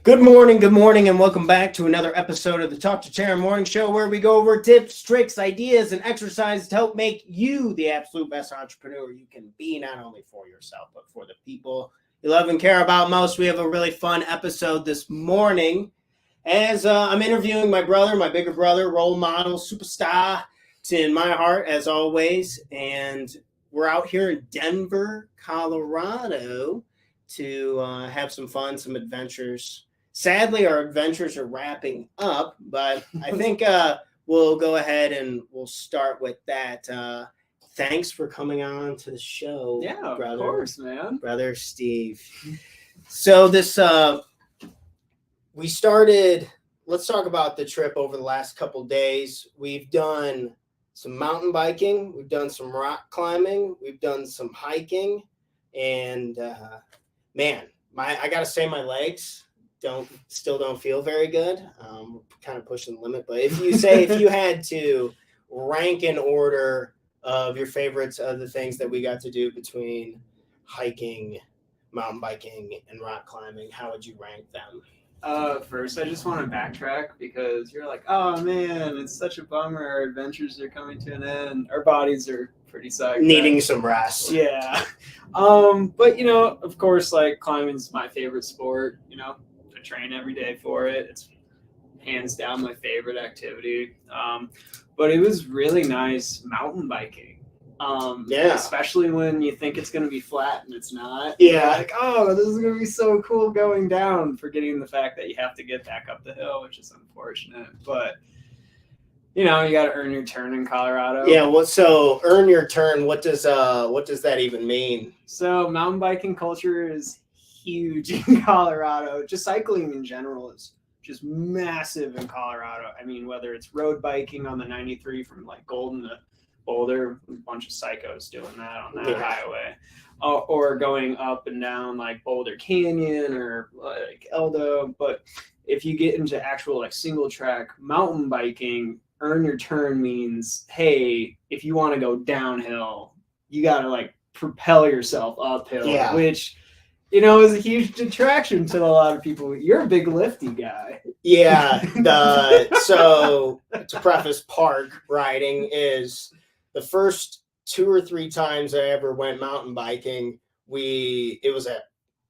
Good morning, and welcome back to another episode of the Talk to Chair Morning Show, where we go over tips, tricks, ideas, and exercises to help make you the absolute best entrepreneur you can be, not only for yourself, but for the people you love and care about most. We have a really fun episode this morning as I'm interviewing my brother, my bigger brother, role model, superstar, in my heart, as always. And we're out here in Denver, Colorado, to have some fun, some adventures. Sadly, our adventures are wrapping up, but I think we'll go ahead and we'll start with that. Thanks for coming on to the show. Yeah, brother, of course, man. Brother Steve. So this, we started, let's talk about the trip over the last couple days. We've done some mountain biking. We've done some rock climbing. We've done some hiking. And man, I got to say my legs still don't feel very good. We're kind of pushing the limit, but if you had to rank in order of your favorites of the things that we got to do between hiking, mountain biking, and rock climbing, how would you rank them? First, I just want to backtrack because you're like, oh man, it's such a bummer. Our adventures are coming to an end. Our bodies are pretty psyched. Needing some rest. Yeah. But of course, like climbing's my favorite sport. I train every day for it. It's hands down my favorite activity. But it was really nice mountain biking. Yeah. Especially when you think it's going to be flat and it's not. Yeah. You're like, oh, this is going to be so cool going down, forgetting the fact that you have to get back up the hill, which is unfortunate. But, you got to earn your turn in Colorado. Yeah. So earn your turn. What does that even mean? So mountain biking culture is huge in Colorado. Just cycling in general is just massive in Colorado. I mean, whether it's road biking on the 93 from like Golden to Boulder, a bunch of psychos doing that on that highway, or going up and down like Boulder Canyon or like Eldo. But if you get into actual like single track mountain biking, earn your turn means, hey, if you want to go downhill, you got to like propel yourself uphill, which is a huge detraction to a lot of people. You're a big lifty guy. Yeah. So to preface, park riding is the first 2 or 3 times I ever went mountain biking. It was a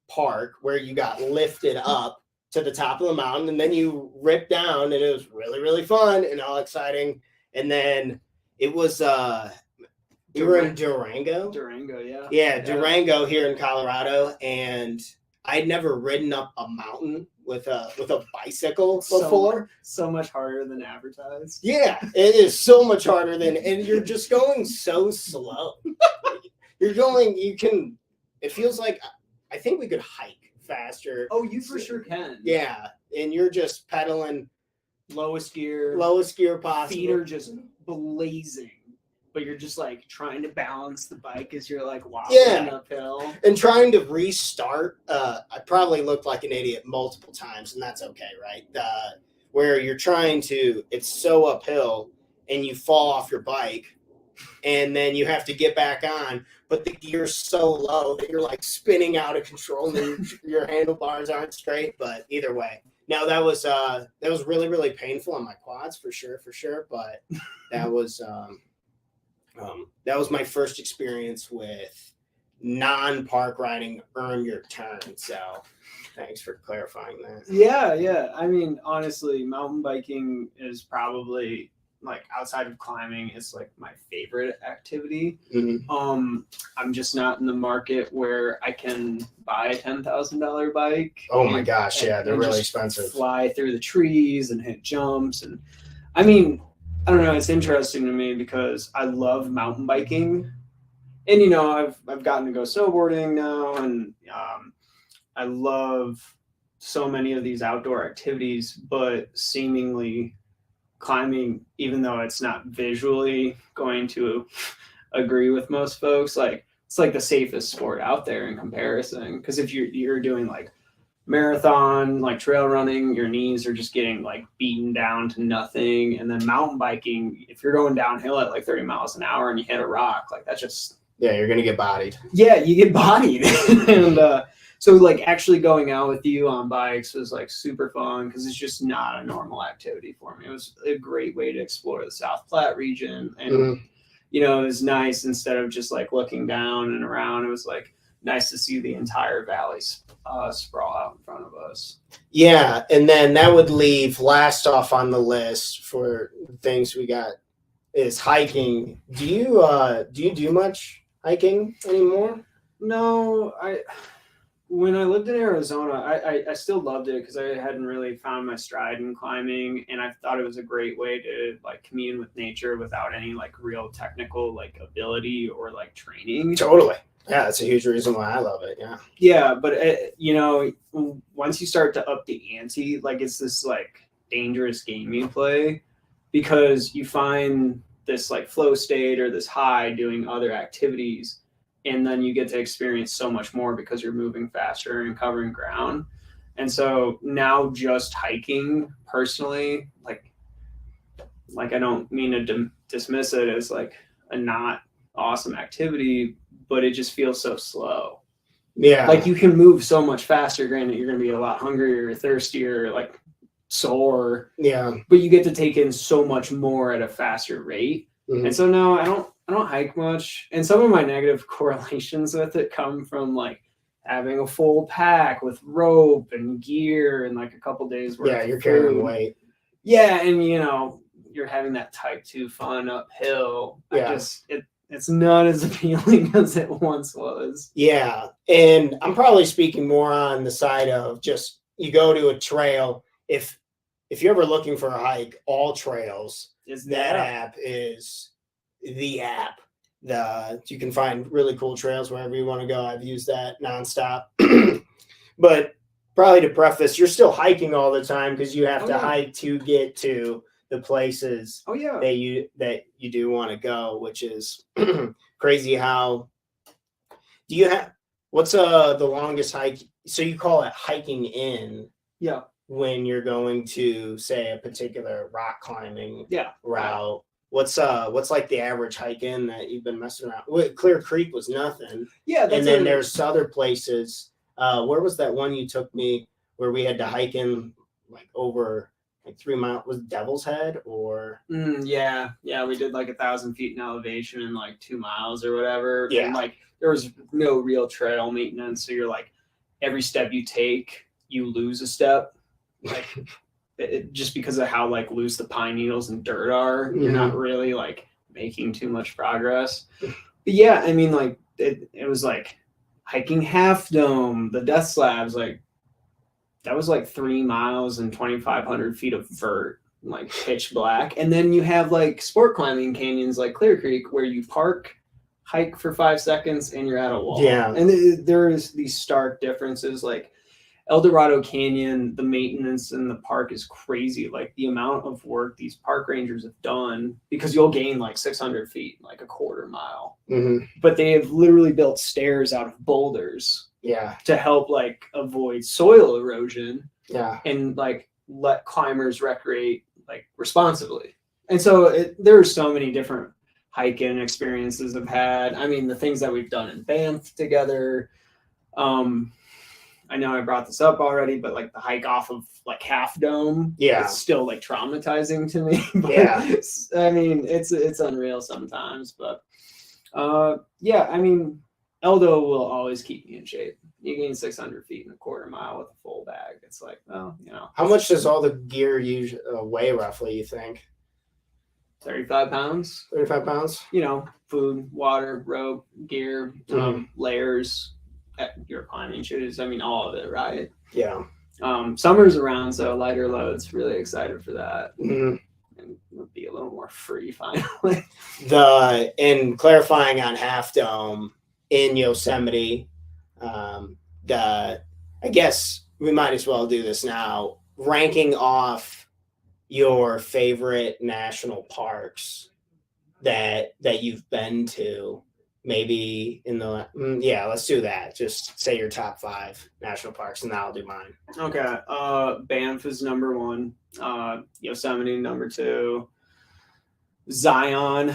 park where you got lifted up to the top of the mountain, and then you ripped down, and it was really, really fun and all exciting. And then it was we were in Durango. Durango, yeah. Yeah, Durango here in Colorado, and I'd never ridden up a mountain with a bicycle before. So much harder than advertised. Yeah, it is so much harder and you're just going so slow. It feels like, I think we could hike faster. Oh, you for sure can. Yeah, and you're just pedaling lowest gear possible. Feet are just blazing. But you're just like trying to balance the bike as you're like wobbling uphill. And trying to restart. I probably looked like an idiot multiple times, and that's okay, right? Where you're it's so uphill and you fall off your bike and then you have to get back on, but the gear's so low that you're like spinning out of control and your handlebars aren't straight. But either way. No, that was really, really painful on my quads for sure. But that was my first experience with non-park riding, earn your turn. So thanks for clarifying that. Yeah. I mean, honestly, mountain biking is probably like outside of climbing, it's like my favorite activity. Mm-hmm. I'm just not in the market where I can buy a $10,000 bike. Oh my gosh. Yeah. They're really expensive. Fly through the trees and hit jumps. And I mean, I don't know. It's interesting to me because I love mountain biking, and I've gotten to go snowboarding now, and I love so many of these outdoor activities. But seemingly, climbing, even though it's not visually going to agree with most folks, like it's like the safest sport out there in comparison. Because if you're doing like marathon, like trail running, your knees are just getting like beaten down to nothing. And then mountain biking, if you're going downhill at like 30 miles an hour and you hit a rock, like that's just you're gonna get bodied. Yeah, you get bodied. And So like actually going out with you on bikes was like super fun because it's just not a normal activity for me. It was a great way to explore the South Platte region, and you know, it was nice instead of just like looking down and around. It was like nice to see the entire valley sprawl out in front of us. Yeah, and then that would leave last off on the list for things we got is hiking. Do you do much hiking anymore? No, when I lived in Arizona, I still loved it because I hadn't really found my stride in climbing, and I thought it was a great way to like commune with nature without any like real technical like ability or like training. Totally. Yeah, that's a huge reason why I love it. Yeah. Yeah, but you know, once you start to up the ante, like it's this like dangerous game you play because you find this like flow state or this high doing other activities, and then you get to experience so much more because you're moving faster and covering ground. And so now just hiking personally, like I don't mean to dismiss it as like a not awesome activity, but it just feels so slow. Yeah. Like you can move so much faster. Granted, you're going to be a lot hungrier, thirstier, like sore. Yeah. But you get to take in so much more at a faster rate. Mm-hmm. And so no, I don't hike much. And some of my negative correlations with it come from like having a full pack with rope and gear and like a couple days worth. Yeah, you're carrying weight. Yeah, and you know, you're having that type 2 fun uphill. Yeah. It's not as appealing as it once was. Yeah. And I'm probably speaking more on the side of just you go to a trail. If you're ever looking for a hike, All Trails is that app is the app. You can find really cool trails wherever you want to go. I've used that nonstop. But probably to preface, you're still hiking all the time because you have to hike to get to the places that you do want to go, which is crazy. How do you have what's the longest hike? So you call it hiking in when you're going to say a particular rock climbing route. What's like the average hike in that you've been messing around? Clear Creek was nothing. Yeah, and then there's other places. Where was that one you took me where we had to hike in like over like 3 miles? Was Devil's Head or? Yeah, we did like 1,000 feet in elevation in like 2 miles or whatever. Yeah, and like there was no real trail maintenance, so you're like every step you take, you lose a step, like just because of how like loose the pine needles and dirt are. You're not really like making too much progress. But yeah, I mean like it was like hiking Half Dome, the Death Slabs, like that was like 3 miles and 2,500 feet of vert, like pitch black. And then you have like sport climbing canyons like Clear Creek where you park, hike for 5 seconds, and you're at a wall. Yeah. And there's these stark differences. Like El Dorado Canyon, the maintenance in the park is crazy. Like the amount of work these park rangers have done, because you'll gain like 600 feet, like a quarter mile. But they have literally built stairs out of boulders. Yeah. To help like avoid soil erosion. Yeah. And like let climbers recreate like responsibly. And so there are so many different hiking experiences I've had. I mean, the things that we've done in Banff together. I know I brought this up already, but like the hike off of like Half Dome, it's still like traumatizing to me. But, I mean, it's unreal sometimes, but yeah, I mean, Eldo will always keep me in shape. You gain 600 feet in a quarter mile with a full bag. It's like, well, you know. How much does all the gear usually weigh roughly, you think? 35 pounds. 35 pounds? You know, food, water, rope, gear, layers, your climbing shoes. I mean, all of it, right? Yeah. Summer's around, so lighter loads. Really excited for that. And it'll be a little more free finally. And clarifying on Half Dome in Yosemite, I guess we might as well do this now. Ranking off your favorite national parks that you've been to. Maybe in the let's do that. Just say your top 5 national parks, and then I'll do mine. Okay. Banff is number 1. Yosemite number 2. Zion.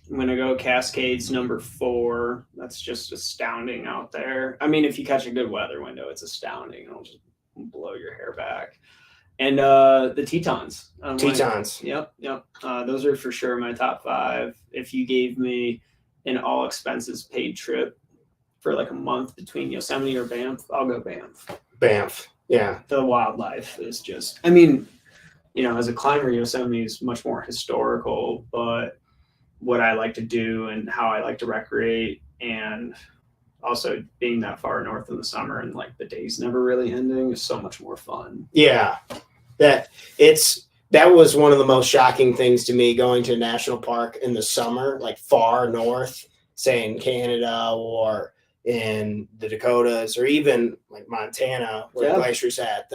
I'm gonna go Cascades number 4. That's just astounding out there. I mean, if you catch a good weather window, it's astounding. It'll just blow your hair back. And the Tetons. Tetons. Yep. Those are for sure my top 5. If you gave me an all expenses paid trip for like a month between Yosemite or Banff, I'll go Banff. Banff. Yeah. The wildlife is just, I mean, as a climber, Yosemite is much more historical, but what I like to do and how I like to recreate, and also being that far north in the summer and like the days never really ending is so much more fun. Yeah. That was one of the most shocking things to me, going to a national park in the summer, like far north, say in Canada or in the Dakotas or even like Montana where the glacier's at.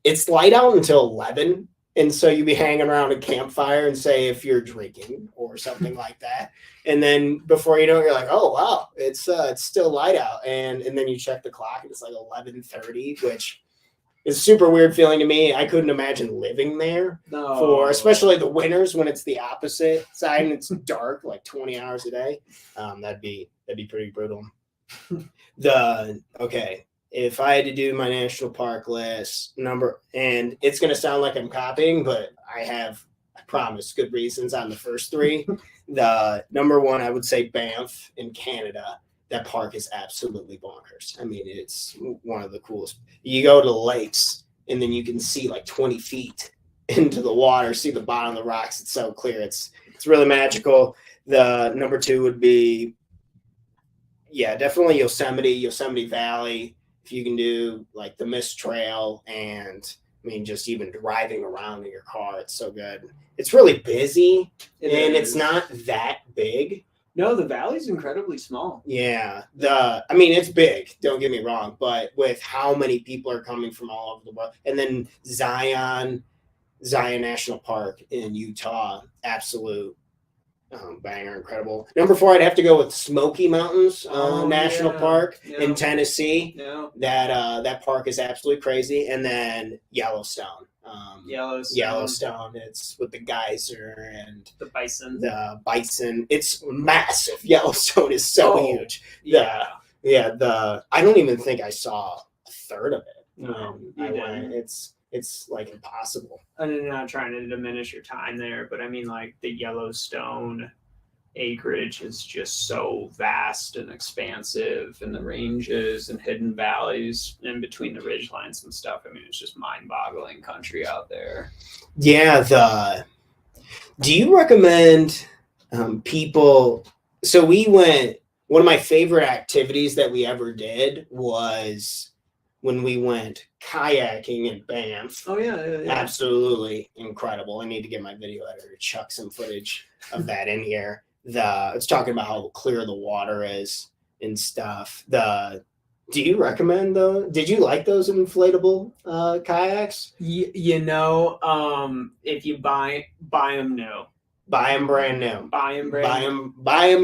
It's light out until 11. And so you'd be hanging around a campfire and say if you're drinking or something like that. And then before you know it, you're like, oh, wow, it's still light out. And then you check the clock and it's like 11:30, which is a super weird feeling to me. I couldn't imagine living there for especially the winters when it's the opposite side and it's dark like 20 hours a day. That'd be pretty brutal. If I had to do my national park list and it's going to sound like I'm copying, but I promise, good reasons on the first 3. The number 1, I would say Banff in Canada. That park is absolutely bonkers. I mean, it's one of the coolest. You go to the lakes and then you can see like 20 feet into the water, see the bottom of the rocks. It's so clear. It's really magical. The number 2 would be, definitely Yosemite Valley. If you can do like the Mist Trail and I mean, just even driving around in your car, it's so good. It's really busy it's not that big. No, the valley's incredibly small. Yeah. It's big, don't get me wrong, but with how many people are coming from all over the world. And then Zion National Park in Utah, absolute banger, incredible. Number 4, I'd have to go with Smoky Mountains National Park in Tennessee. Yeah. That park is absolutely crazy. And then Yellowstone. Yellowstone. It's with the geyser and the bison. It's massive. Yellowstone is so huge. I don't even think I saw a third of it. No, it's like impossible. I'm not trying to diminish your time there, but I mean, like the Yellowstone acreage is just so vast and expansive, and the ranges and hidden valleys in between the ridge lines and stuff. I mean, it's just mind-boggling country out there. Yeah. Do you recommend people? So we went. One of my favorite activities that we ever did was when we went kayaking in Banff. Oh, yeah. Absolutely incredible. I need to get my video editor to chuck some footage of that in here. It's talking about how clear the water is and stuff. Do you recommend those? Did you like those inflatable kayaks? If you buy them new. Buy them brand new. Buy them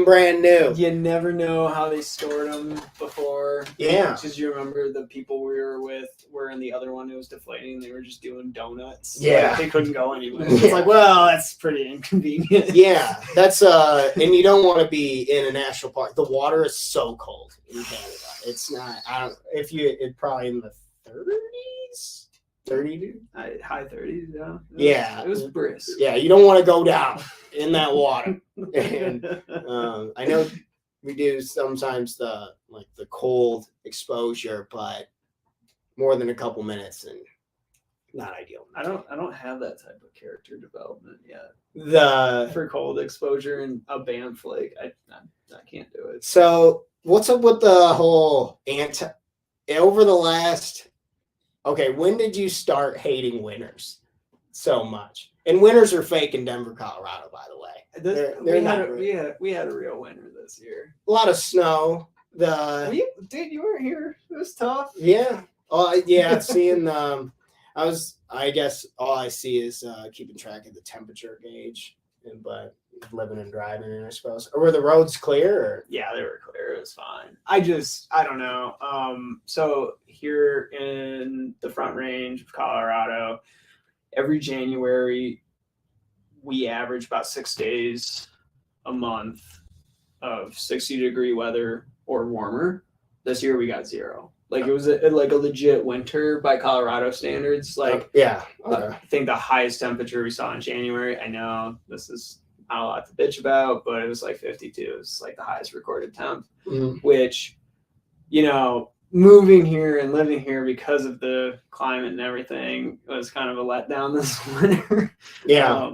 brand new. You never know how they stored them before. Yeah. Because you remember the people we were with were in the other one who was deflating. They were just doing donuts. Yeah. Like, they couldn't go anywhere. It's like, well, that's pretty inconvenient. Yeah. That's and you don't want to be in a national park. The water is so cold in Canada. It's not. It's probably in the 30s. 30, high 30s, yeah. It was brisk. Yeah, you don't want to go down in that water. And I know we do sometimes the cold exposure, but more than a couple minutes and not ideal. I don't have that type of character development yet. For cold exposure and a Banff Lake, I can't do it. So what's up with the whole over the last? Okay, when did you start hating winters so much? And winters are fake in Denver, Colorado, by the way. We had a real winter this year. A lot of snow. Dude, you weren't here. It was tough. Yeah. Seeing I guess all I see is keeping track of the temperature gauge, but living and driving, I suppose. Or were the roads clear? Or? Yeah, they were clear. It was fine. I don't know. So here in the Front Range of Colorado, every January we average about 6 days a month of 60-degree weather or warmer. This year we got 0. Like it was like a legit winter by Colorado standards. Like yeah, okay. I think the highest temperature we saw in January. I know this is not a lot to bitch about, but it was like 52. It's like the highest recorded temp, which, you know, moving here and living here because of the climate and everything was kind of a letdown this winter. Yeah.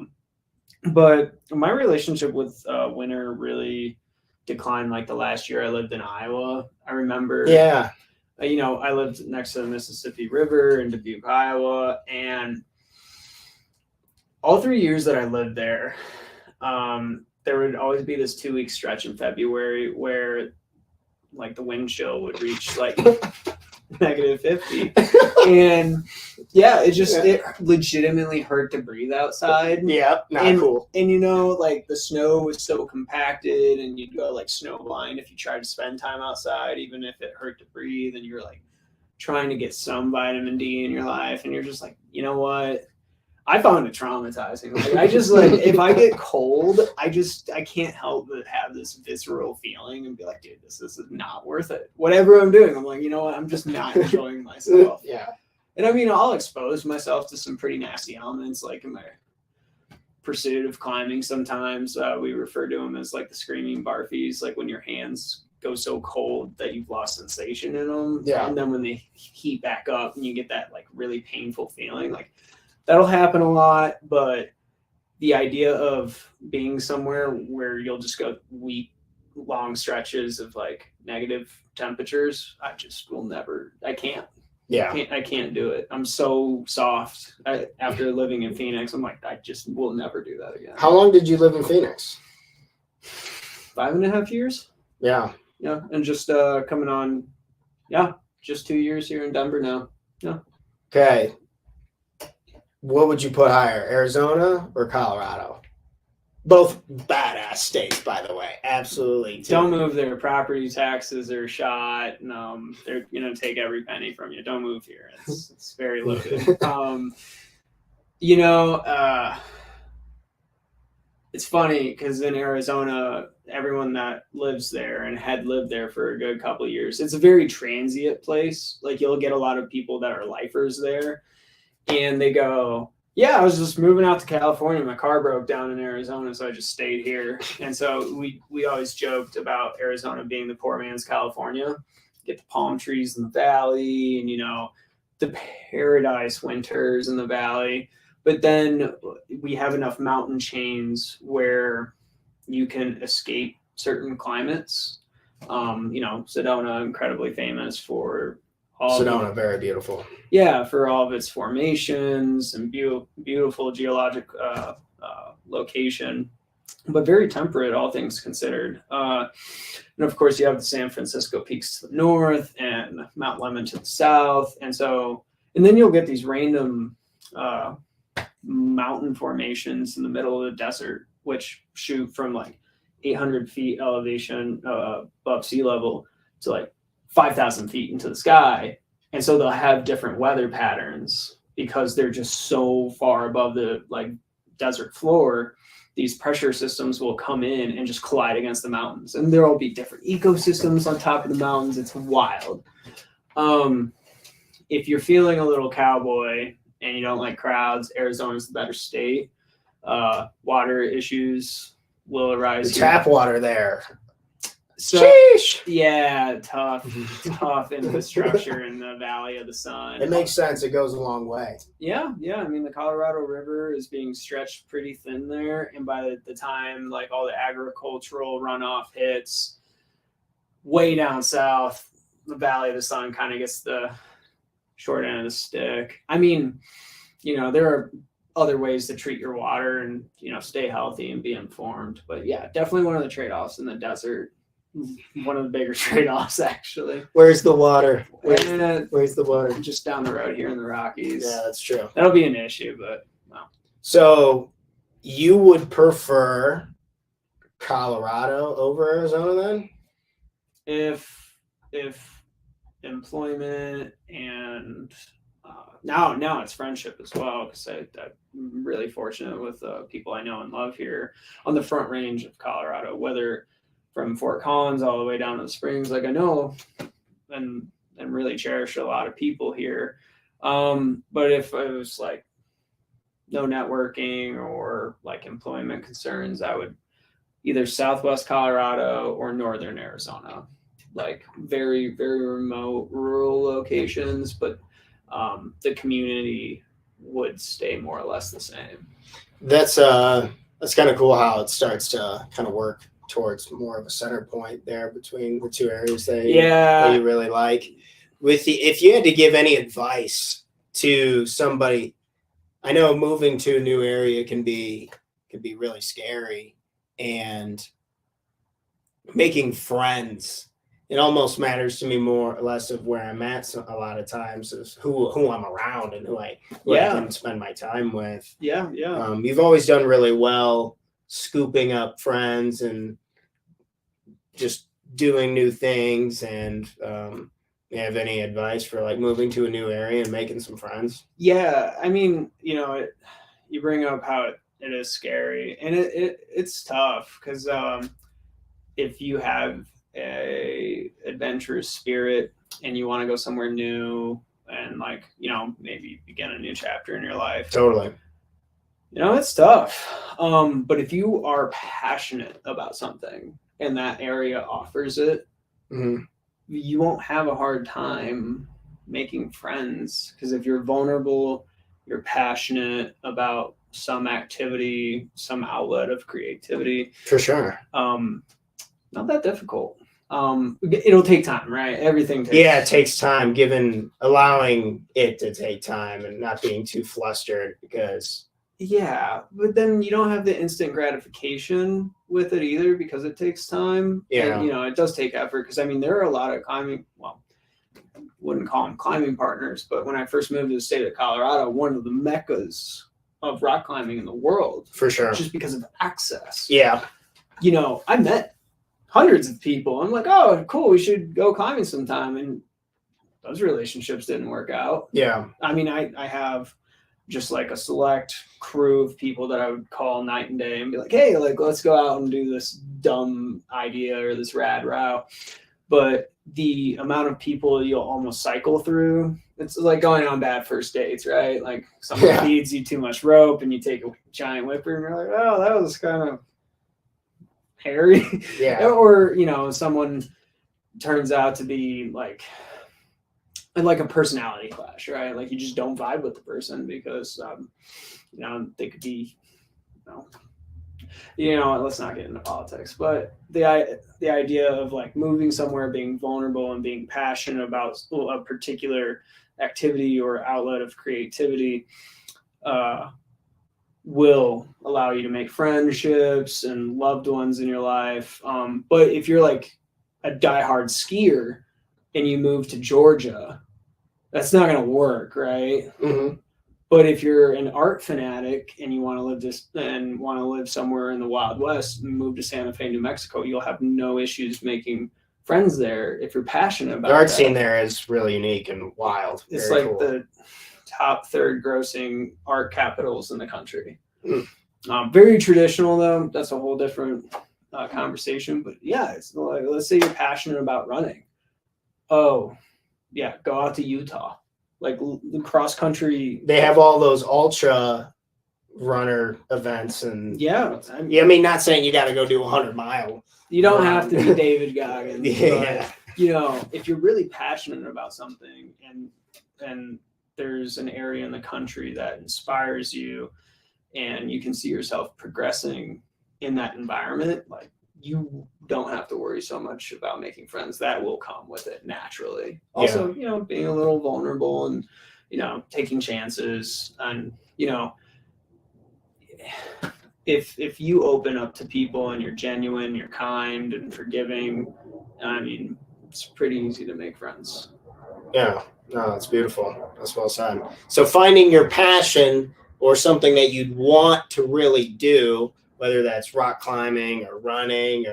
But my relationship with winter really declined like the last year I lived in Iowa. I remember, you know, I lived next to the Mississippi River in Dubuque, Iowa, and all 3 years that I lived there, there would always be this 2-week stretch in February where like the wind chill would reach like -50. And yeah, it legitimately hurt to breathe outside. Yeah, not cool. And you know, like the snow was so compacted and you'd go like snow blind if you tried to spend time outside, even if it hurt to breathe, and you're like trying to get some vitamin D in your life, and you're just like, you know what? I found it traumatizing. Like I just like if I get cold, I can't help but have this visceral feeling and be like, dude, this is not worth it. Whatever I'm doing, I'm like, you know what? I'm just not enjoying myself. Yeah. And I mean, I'll expose myself to some pretty nasty elements, like in my pursuit of climbing. Sometimes we refer to them as like the screaming barfies, like when your hands go so cold that you've lost sensation in them. Yeah. And then when they heat back up and you get that like really painful feeling, like that'll happen a lot. But the idea of being somewhere where you'll just go long stretches of like negative temperatures, I just will never, I can't. Yeah. I can't do it. I'm so soft. After living in Phoenix, I'm like, I just will never do that again. How long did you live in Phoenix? 5.5 years. Yeah. Yeah. And just coming on, just 2 years here in Denver now. Yeah. Okay. What would you put higher, Arizona or Colorado? Both badass states, by the way. Absolutely. Don't move there. Property taxes are shot. They're gonna take every penny from you. Don't move here. It's very loaded. You know, it's funny because in Arizona, everyone that lives there and had lived there for a good couple of years, it's a very transient place. Like you'll get a lot of people that are lifers there, and they go, yeah, I was just moving out to California. My car broke down in Arizona, so I just stayed here. And so we always joked about Arizona being the poor man's California. Get the palm trees in the valley and, you know, the paradise winters in the valley. But then we have enough mountain chains where you can escape certain climates. You know, Sedona, incredibly famous for Sedona, very beautiful. Yeah, for all of its formations and beautiful geologic location, but very temperate, all things considered. And of course, you have the San Francisco peaks to the north and Mount Lemmon to the south. And then you'll get these random mountain formations in the middle of the desert, which shoot from like 800 feet elevation above sea level to like 5,000 feet into the sky. And so they'll have different weather patterns because they're just so far above the like desert floor. These pressure systems will come in and just collide against the mountains, and there will be different ecosystems on top of the mountains. It's wild. If you're feeling a little cowboy and you don't like crowds, Arizona's the better state. Water issues will arise. The tap water there. So, sheesh. Yeah, tough infrastructure in the Valley of the Sun. It makes sense. It goes a long way. Yeah. I mean, the Colorado River is being stretched pretty thin there, and by the time like all the agricultural runoff hits, way down south, the Valley of the Sun kind of gets the short end of the stick. I mean, you know, there are other ways to treat your water and, you know, stay healthy and be informed. But yeah, definitely one of the trade-offs in the desert. One of the bigger trade-offs, actually. Where's the water? Where's the water? Just down the road here in the Rockies. Yeah, that's true. That'll be an issue, but no. So you would prefer Colorado over Arizona then? If employment and now it's friendship as well, because I'm really fortunate with people I know and love here on the Front Range of Colorado, whether from Fort Collins all the way down to the Springs. Like I know and really cherish a lot of people here. But if it was like no networking or like employment concerns, I would either Southwest Colorado or Northern Arizona, like very, very remote rural locations, but the community would stay more or less the same. That's kind of cool how it starts to kind of work towards more of a center point there between the two areas that you really like. If you had to give any advice to somebody, I know moving to a new area can be really scary, and making friends, it almost matters to me more or less of where I'm at a lot of times, is who I'm around and who I can spend my time with. You've always done really well scooping up friends and just doing new things. And you have any advice for like moving to a new area and making some friends? Yeah, I mean, you bring up how it is scary, and it's tough because if you have a adventurous spirit and you want to go somewhere new and like maybe begin a new chapter in your life, totally, it's tough. But if you are passionate about something and that area offers it, mm-hmm. you won't have a hard time making friends, because if you're vulnerable, you're passionate about some activity, some outlet of creativity. For sure. Not that difficult. It'll take time, right? Everything takes it takes time, allowing it to take time and not being too flustered, because but then you don't have the instant gratification with it either, because it takes time. And, it does take effort, because I mean there are a lot of climbing, well, I wouldn't call them climbing partners, but when I first moved to the state of Colorado, one of the meccas of rock climbing in the world, for sure, just because of access. I met hundreds of people. I'm like, oh, cool, we should go climbing sometime. And those relationships didn't work out. I mean, I have just like a select crew of people that I would call night and day and be like, hey, like, let's go out and do this dumb idea or this rad route. But the amount of people you'll almost cycle through, it's like going on bad first dates, right? Like someone feeds you too much rope and you take a giant whipper and you're like, oh, that was kind of hairy. Or, someone turns out to be like a personality clash, right? Like you just don't vibe with the person because, they could be, let's not get into politics, but the idea of like moving somewhere, being vulnerable and being passionate about a particular activity or outlet of creativity will allow you to make friendships and loved ones in your life. But if you're like a diehard skier and you move to Georgia, that's not going to work, right? Mm-hmm. But if you're an art fanatic and you want to live somewhere in the Wild West and move to Santa Fe, New Mexico, you'll have no issues making friends there if you're passionate about it. The art scene there is really unique and wild. It's like cool. The top third grossing art capitals in the country. Very traditional though. That's a whole different conversation. But yeah, it's like, let's say you're passionate about running. Oh, yeah, go out to Utah. Like the cross country, they have all those ultra runner events, and I mean, not saying you got to go do 100-mile. You don't have to be David Goggins. But, if you're really passionate about something, and there's an area in the country that inspires you, and you can see yourself progressing in that environment, like you don't have to worry so much about making friends. That will come with it naturally. Also, being a little vulnerable and, taking chances. And, if you open up to people and you're genuine, you're kind and forgiving, I mean, it's pretty easy to make friends. Yeah, no, that's beautiful. That's well said. So finding your passion or something that you'd want to really do, whether that's rock climbing or running,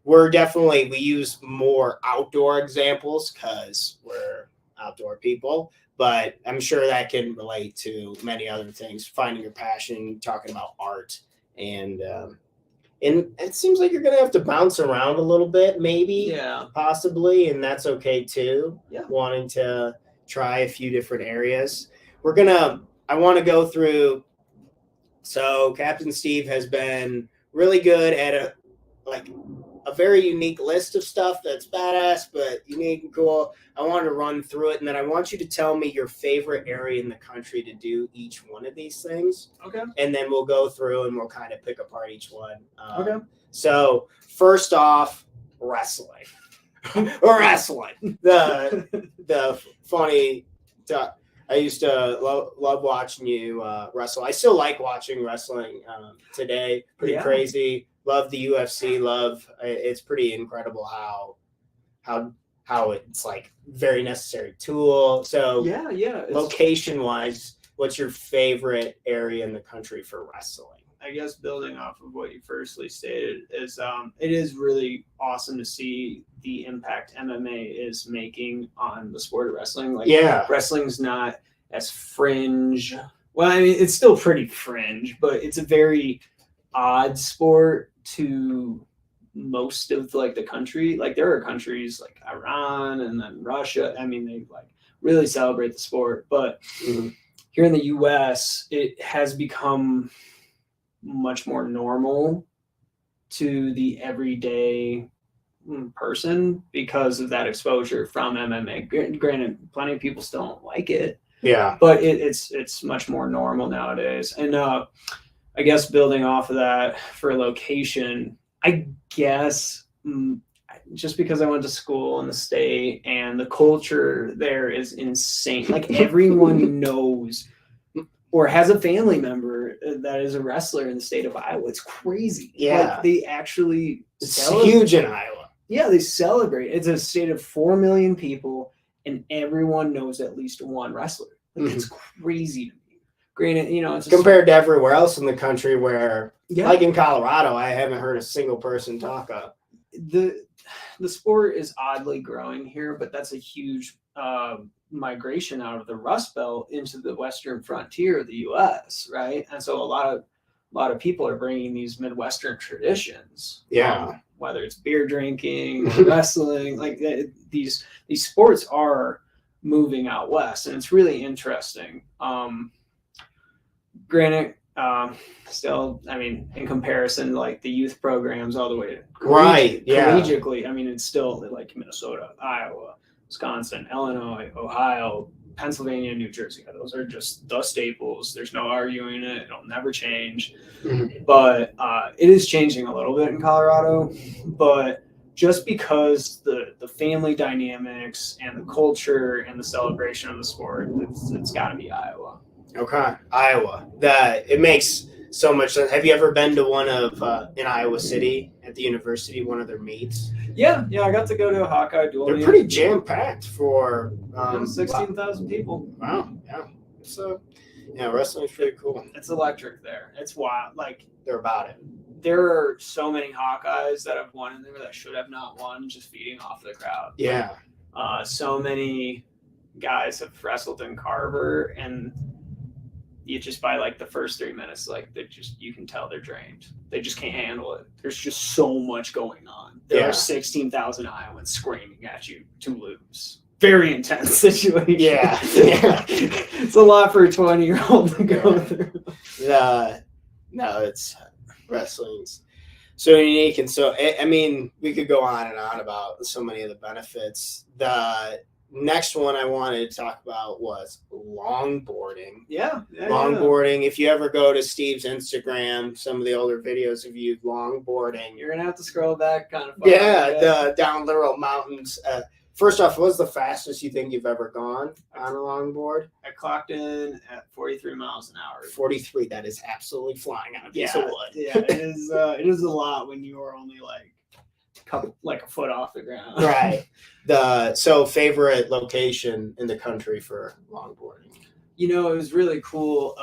or we use more outdoor examples because we're outdoor people, but I'm sure that can relate to many other things. Finding your passion, talking about art, and it seems like you're gonna have to bounce around a little bit, maybe, possibly, and that's okay too. Yeah. Wanting to try a few different areas. I want to go through. So Captain Steve has been really good at a very unique list of stuff that's badass, but unique and cool. I want to run through it, and then I want you to tell me your favorite area in the country to do each one of these things. Okay. And then we'll go through and we'll kind of pick apart each one. Okay. So first off, wrestling. Wrestling. The funny. I used to love watching you wrestle. I still like watching wrestling today. Pretty crazy. Love the UFC. It's pretty incredible how it's like very necessary tool. So location wise, what's your favorite area in the country for wrestling? I guess building off of what you firstly stated is it is really awesome to see the impact MMA is making on the sport of wrestling. Like wrestling's not as fringe. Well, I mean, it's still pretty fringe, but it's a very odd sport to most of like the country. Like there are countries like Iran and then Russia. I mean, they like really celebrate the sport, but here in the US, it has become much more normal to the everyday person because of that exposure from MMA. Granted, plenty of people still don't like it. Yeah. But it's much more normal nowadays. And I guess building off of that for location, I guess just because I went to school in the state and the culture there is insane. Like everyone knows or has a family member that is a wrestler in the state of Iowa. It's crazy. Yeah. Like they actually it's huge in Iowa. Yeah, they celebrate. It's a state of 4 million people and everyone knows at least one wrestler. Like it's crazy to me. Granted, you know, it's compared to everywhere else in the country where like in Colorado, I haven't heard a single person talk up. The sport is oddly growing here, but that's a huge migration out of the Rust Belt into the western frontier of the U.S., right? And so a lot of people are bringing these Midwestern traditions. Whether it's beer drinking, or wrestling, like these sports are moving out west, and it's really interesting. Granted, still, I mean, in comparison, like the youth programs all the way to collegiately, I mean, it's still like Minnesota, Iowa, Wisconsin, Illinois, Ohio, Pennsylvania, New Jersey. Those are just the staples. There's no arguing it. It'll never change. But it is changing a little bit in Colorado. But just because the family dynamics and the culture and the celebration of the sport, it's got to be Iowa. Okay, Iowa. It makes so much sense. Have you ever been to one of in Iowa City at the university, one of their meets? Yeah, I got to go to a Hawkeye duel. They're pretty jam packed for 16,000 people. Wow, yeah. So wrestling's pretty cool. It's electric there. It's wild. Like they're about it. There are so many Hawkeyes that have won in there that should have not won, just feeding off the crowd. Yeah. So many guys have wrestled in Carver, and you just by like the first 3 minutes, like you can tell they're drained. They just can't handle it. There's just so much going on. There are 16,000 Iowans screaming at you to lose. Very intense situation. Yeah. It's a lot for a 20-year-old to go through. No, it's wrestling's so unique, and so I mean, we could go on and on about so many of the benefits. The next one I wanted to talk about was longboarding. Longboarding. If you ever go to Steve's Instagram, some of the older videos of you longboarding, you're gonna have to scroll back kind of far. Down literal mountains. First off, what's the fastest you think you've ever gone on a longboard? I clocked in at 43 miles an hour. 43. That is absolutely flying on a piece of wood. Yeah, it is. It is a lot when you are only like a foot off the ground. Right. So favorite location in the country for longboarding? You know, it was really cool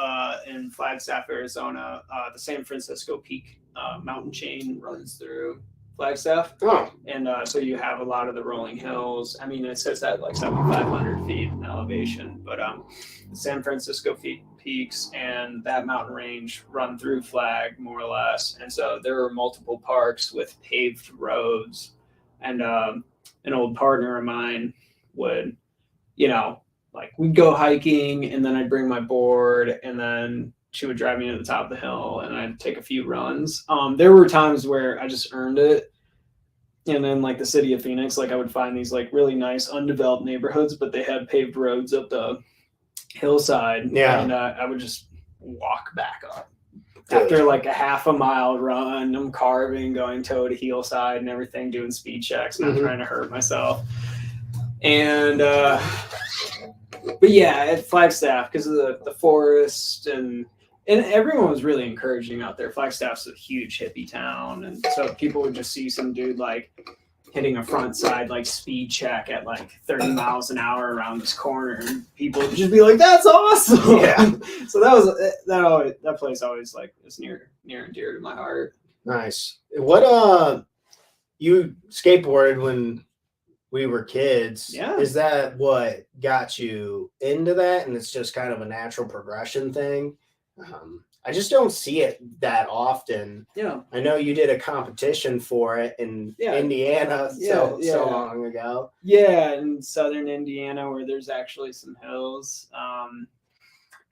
in Flagstaff, Arizona. The San Francisco Peak mountain chain runs through. Flagstaff. Oh, And so you have a lot of the rolling hills. I mean, it sits at like 7,500 feet in elevation, but the San Francisco peaks and that mountain range run through Flag more or less. And so there are multiple parks with paved roads. And an old partner of mine would, like we'd go hiking and then I'd bring my board and then she would drive me to the top of the hill and I'd take a few runs. There were times where I just earned it. And then like the city of Phoenix, like I would find these like really nice undeveloped neighborhoods, but they had paved roads up the hillside. Yeah. And I would just walk back up. Good. After like a half a mile run, I'm carving, going toe to heel side and everything, doing speed checks, not trying to hurt myself. And but yeah, at Flagstaff, because of the forest and everyone was really encouraging out there. Flagstaff's a huge hippie town, and so people would just see some dude like hitting a front side like speed check at like 30 miles an hour around this corner, and people would just be like, "That's awesome!" Yeah. So that place always like is near and dear to my heart. Nice. What you skateboarded when we were kids? Yeah. Is that what got you into that, and it's just kind of a natural progression thing? I just don't see it that often. Yeah. I know you did a competition for it in Indiana so long ago. Yeah, in southern Indiana where there's actually some hills.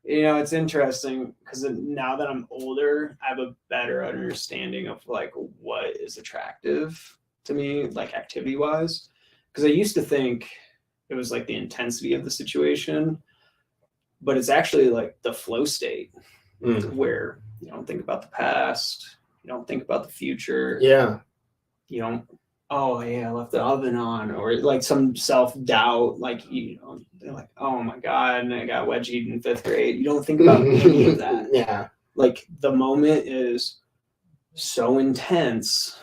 It's interesting because now that I'm older, I have a better understanding of like what is attractive to me, like activity wise. Because I used to think it was like the intensity of the situation, but it's actually like the flow state where you don't think about the past, you don't think about the future. Yeah. You don't, oh yeah, I left the oven on, or like some self-doubt, like they're like, oh my God, and I got wedgied in 5th grade. You don't think about any of that. Yeah. Like the moment is so intense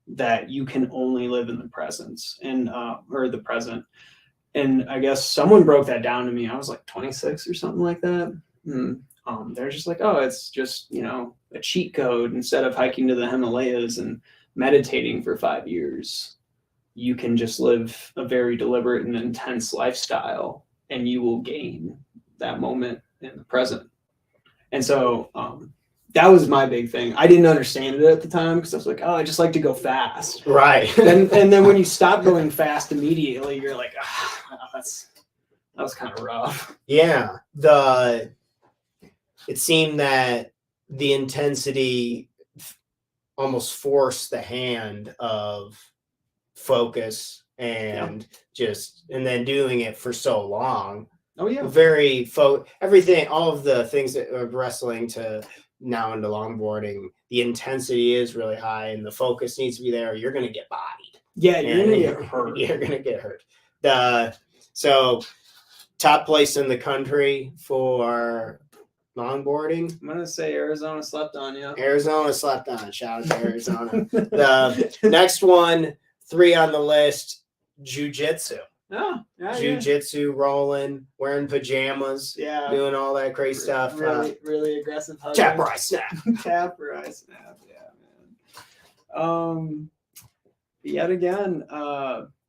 that you can only live in the presence and or the present. And I guess someone broke that down to me. I was like 26 or something like that. They're just like, oh, it's just, a cheat code. Instead of hiking to the Himalayas and meditating for 5 years, you can just live a very deliberate and intense lifestyle and you will gain that moment in the present. And so that was my big thing. I didn't understand it at the time because I was like, oh, I just like to go fast. Right. and then when you stop going fast immediately, you're like, that was kind of rough. Yeah. It seemed that the intensity almost forced the hand of focus and and then doing it for so long. Oh yeah. Everything, all of the things that are wrestling to now into longboarding, the intensity is really high and the focus needs to be there. You're going to get bodied. Yeah, you're going to get hurt. You're going to get hurt. So top place in the country for longboarding. I'm going to say Arizona slept on you. Arizona slept on. Shout out to Arizona. The next one, 3 on the list, jiu-jitsu. Oh, yeah, Jiu-jitsu, rolling, wearing pajamas, doing all that great stuff. Really aggressive hugging. Tap where I snap. Tap where I snap, yeah, man. Yet again,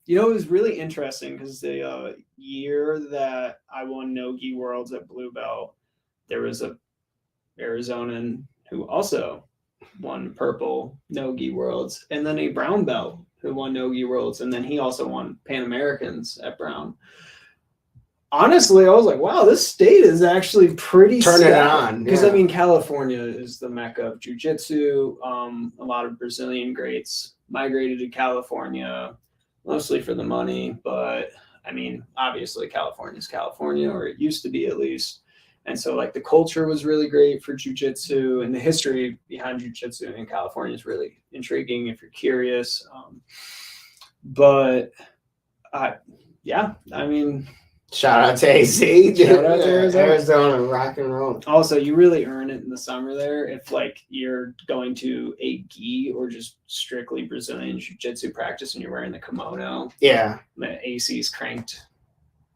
it was really interesting because the year that I won No-Gi Worlds at Blue Belt, there was a Arizonan who also won purple No-Gi Worlds, and then a brown belt who won No-Gi Worlds, and then he also won Pan Americans at brown. Honestly, I was like, wow, this state is actually pretty turn it on. Because, I mean, California is the mecca of jiu-jitsu. A lot of Brazilian greats migrated to California, mostly for the money. But, I mean, obviously California's California, or it used to be at least. And so, like, the culture was really great for jiu-jitsu, and the history behind jiu-jitsu in California is really intriguing if you're curious. Shout out to AC. Shout out to Arizona, rock and roll. Also, you really earn it in the summer there if, like, you're going to a gi or just strictly Brazilian jiu-jitsu practice and you're wearing the kimono. Yeah. The AC's cranked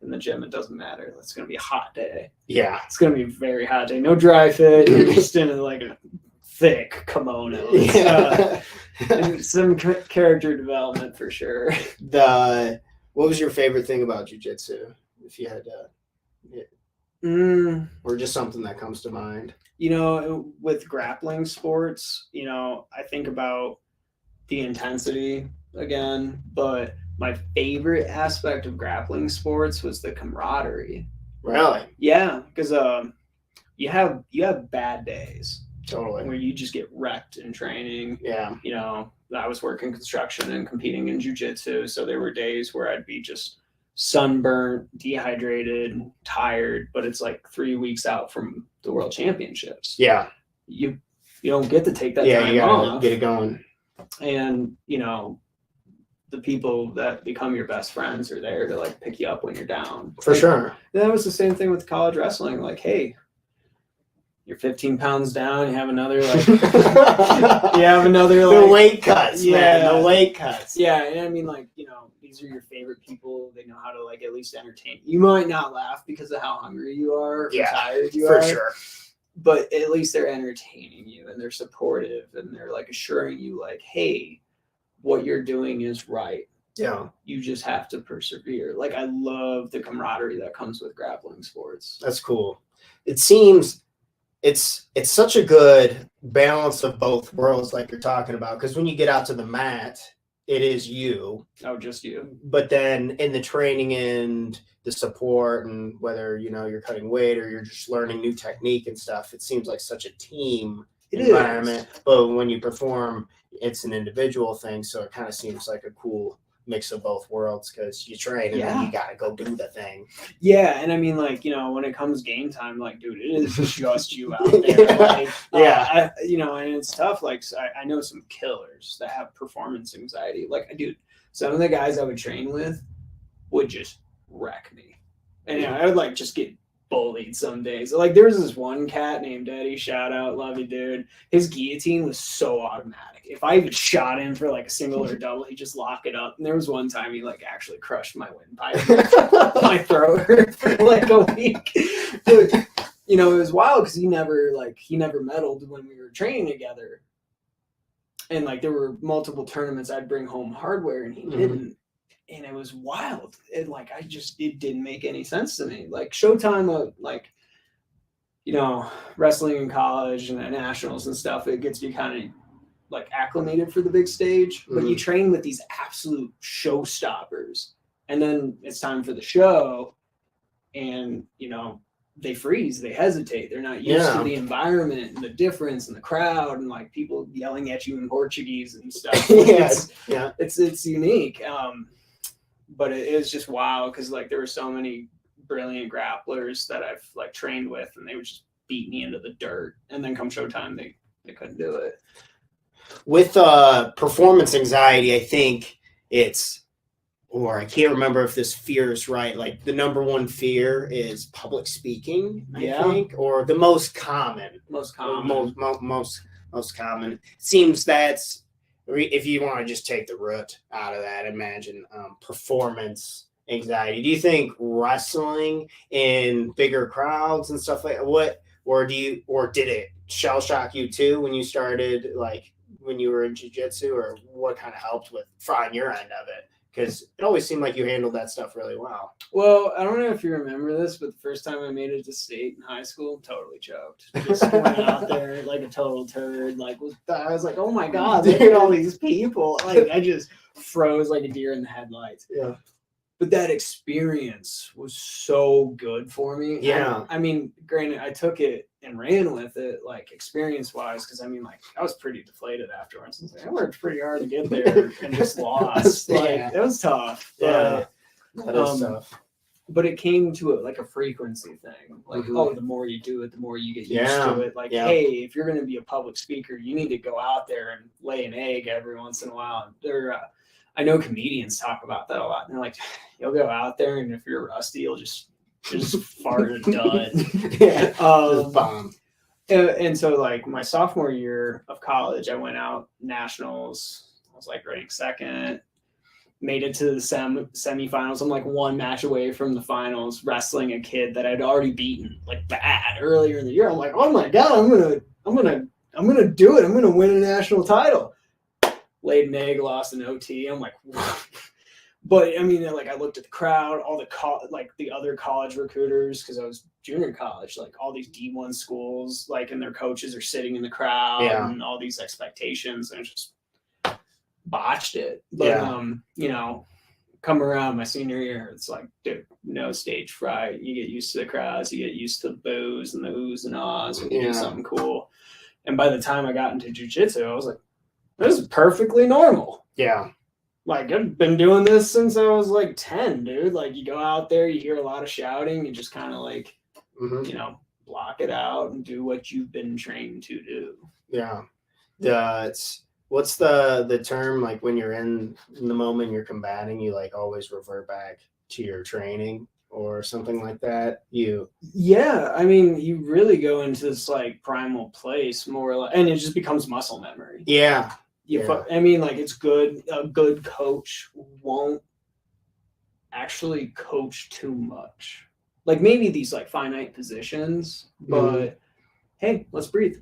in the gym. It doesn't matter. It's going to be a hot day. Yeah. It's going to be a very hot day. No dry fit. You're just in, like, a thick kimonos. Yeah. And some character development for sure. What was your favorite thing about jiu-jitsu? If you had to, or just something that comes to mind. You know, with grappling sports, you know, I think about the intensity again, but my favorite aspect of grappling sports was the camaraderie. Really? Yeah, because you have bad days Totally. where you just get wrecked in training. Yeah. You know, I was working construction and competing in jiu-jitsu, so there were days where I'd be just sunburnt, dehydrated, tired, but it's like 3 weeks out from the world championships. Yeah. You don't get to take that Yeah, time you gotta off. get it going. And, you know, the people that become your best friends are there to like pick you up when you're down. For like, sure. That was the same thing with college wrestling. Like, hey, you're 15 pounds down, you have another like The weight cuts, Yeah. man. The weight cuts. Yeah, and I mean, like, you know, these are your favorite people. They know how to like at least entertain. You might not laugh because of how hungry you are or tired you for are. sure. But at least they're entertaining you and they're supportive and they're like assuring you like, hey, what you're doing is right. Yeah. You just have to persevere. Like, I love the camaraderie that comes with grappling sports. That's cool. It seems it's such a good balance of both worlds, like you're talking about, because when you get out to the mat, it is you. Oh, just you. But then in the training and the support, and whether you're cutting weight or you're just learning new technique and stuff, it seems like such a team environment. But when you perform, it's an individual thing, so it kind of seems like a cool mix of both worlds, because you train and then you gotta go do the thing. Yeah, and I mean, like, when it comes game time, like, dude, it is just you out there. Like, and it's tough. Like, I know some killers that have performance anxiety. Like, dude, some of the guys I would train with would just wreck me, and I would like just get bullied some days. Like, there was this one cat named Eddie, shout out, love you, dude. His guillotine was so automatic. If I even shot him for like a single or a double, he'd just lock it up. And there was one time he like actually crushed my windpipe. My throat hurt for like a week. Dude, it was wild because he never meddled when we were training together. And like there were multiple tournaments I'd bring home hardware and he didn't. And it was wild. It didn't make any sense to me. Like Showtime, wrestling in college and the nationals and stuff, it gets you kind of like acclimated for the big stage, but you train with these absolute showstoppers. And then it's time for the show and, they freeze, they hesitate. They're not used to the environment and the difference and the crowd and like people yelling at you in Portuguese and stuff. It's unique. But it is just wild because like there were so many brilliant grapplers that I've like trained with and they would just beat me into the dirt. And then come showtime, they couldn't do it. With performance anxiety, I think I can't remember if this fear is right. Like the number one fear is public speaking, I think, or the most common. Most common. It seems that's, if you want to just take the root out of that, imagine performance anxiety. Do you think wrestling in bigger crowds and stuff like that, or did it shell shock you too when you started, like when you were in jiu-jitsu, or what kind of helped with on your end of it? Because it always seemed like you handled that stuff really well. Well, I don't know if you remember this, but the first time I made it to state in high school, totally choked. Just went out there like a total turd. Like I was like, oh my God, look at all these people. Like I just froze like a deer in the headlights. Yeah. But that experience was so good for me. Yeah. I mean, granted, I took it and ran with it, like experience-wise, because I mean, like I was pretty deflated afterwards. I was like, I worked pretty hard to get there and just lost. Like it was tough. Yeah, that is tough. But it came to a frequency thing. Like, the more you do it, the more you get used to it. Like, hey, if you're going to be a public speaker, you need to go out there and lay an egg every once in a while. I know comedians talk about that a lot. And they're like, you'll go out there, and if you're rusty, you'll just fart a dud. Just bomb. And so, like, my sophomore year of college, I went out nationals. I was like ranked second. Made it to the semifinals. I'm like one match away from the finals, wrestling a kid that I'd already beaten like bad earlier in the year. I'm like, oh my God, I'm I'm going to do it. I'm going to win a national title. Laid an egg, lost an OT. I'm like, whoa. But I mean, like, I looked at the crowd, all the the other college recruiters, because I was junior college, like all these D1 schools, like, and their coaches are sitting in the crowd, and all these expectations, and I just botched it. But you know, come around my senior year, it's like, dude, no stage fright. You get used to the crowds, you get used to the boos and the oohs and ahs when you do something cool. And by the time I got into jiu-jitsu, I was like, this is perfectly normal. Yeah. Like, I've been doing this since I was like 10, dude. Like, you go out there, you hear a lot of shouting, you just kind of like, you know, block it out and do what you've been trained to do. Yeah. What's the term, like, when you're in the moment you're combating, you like always revert back to your training or something like that? Yeah, I mean, you really go into this like primal place more like, and it just becomes muscle memory. Yeah. I mean, like, it's good. A good coach won't actually coach too much. Like, maybe these like finite positions, but hey, let's breathe.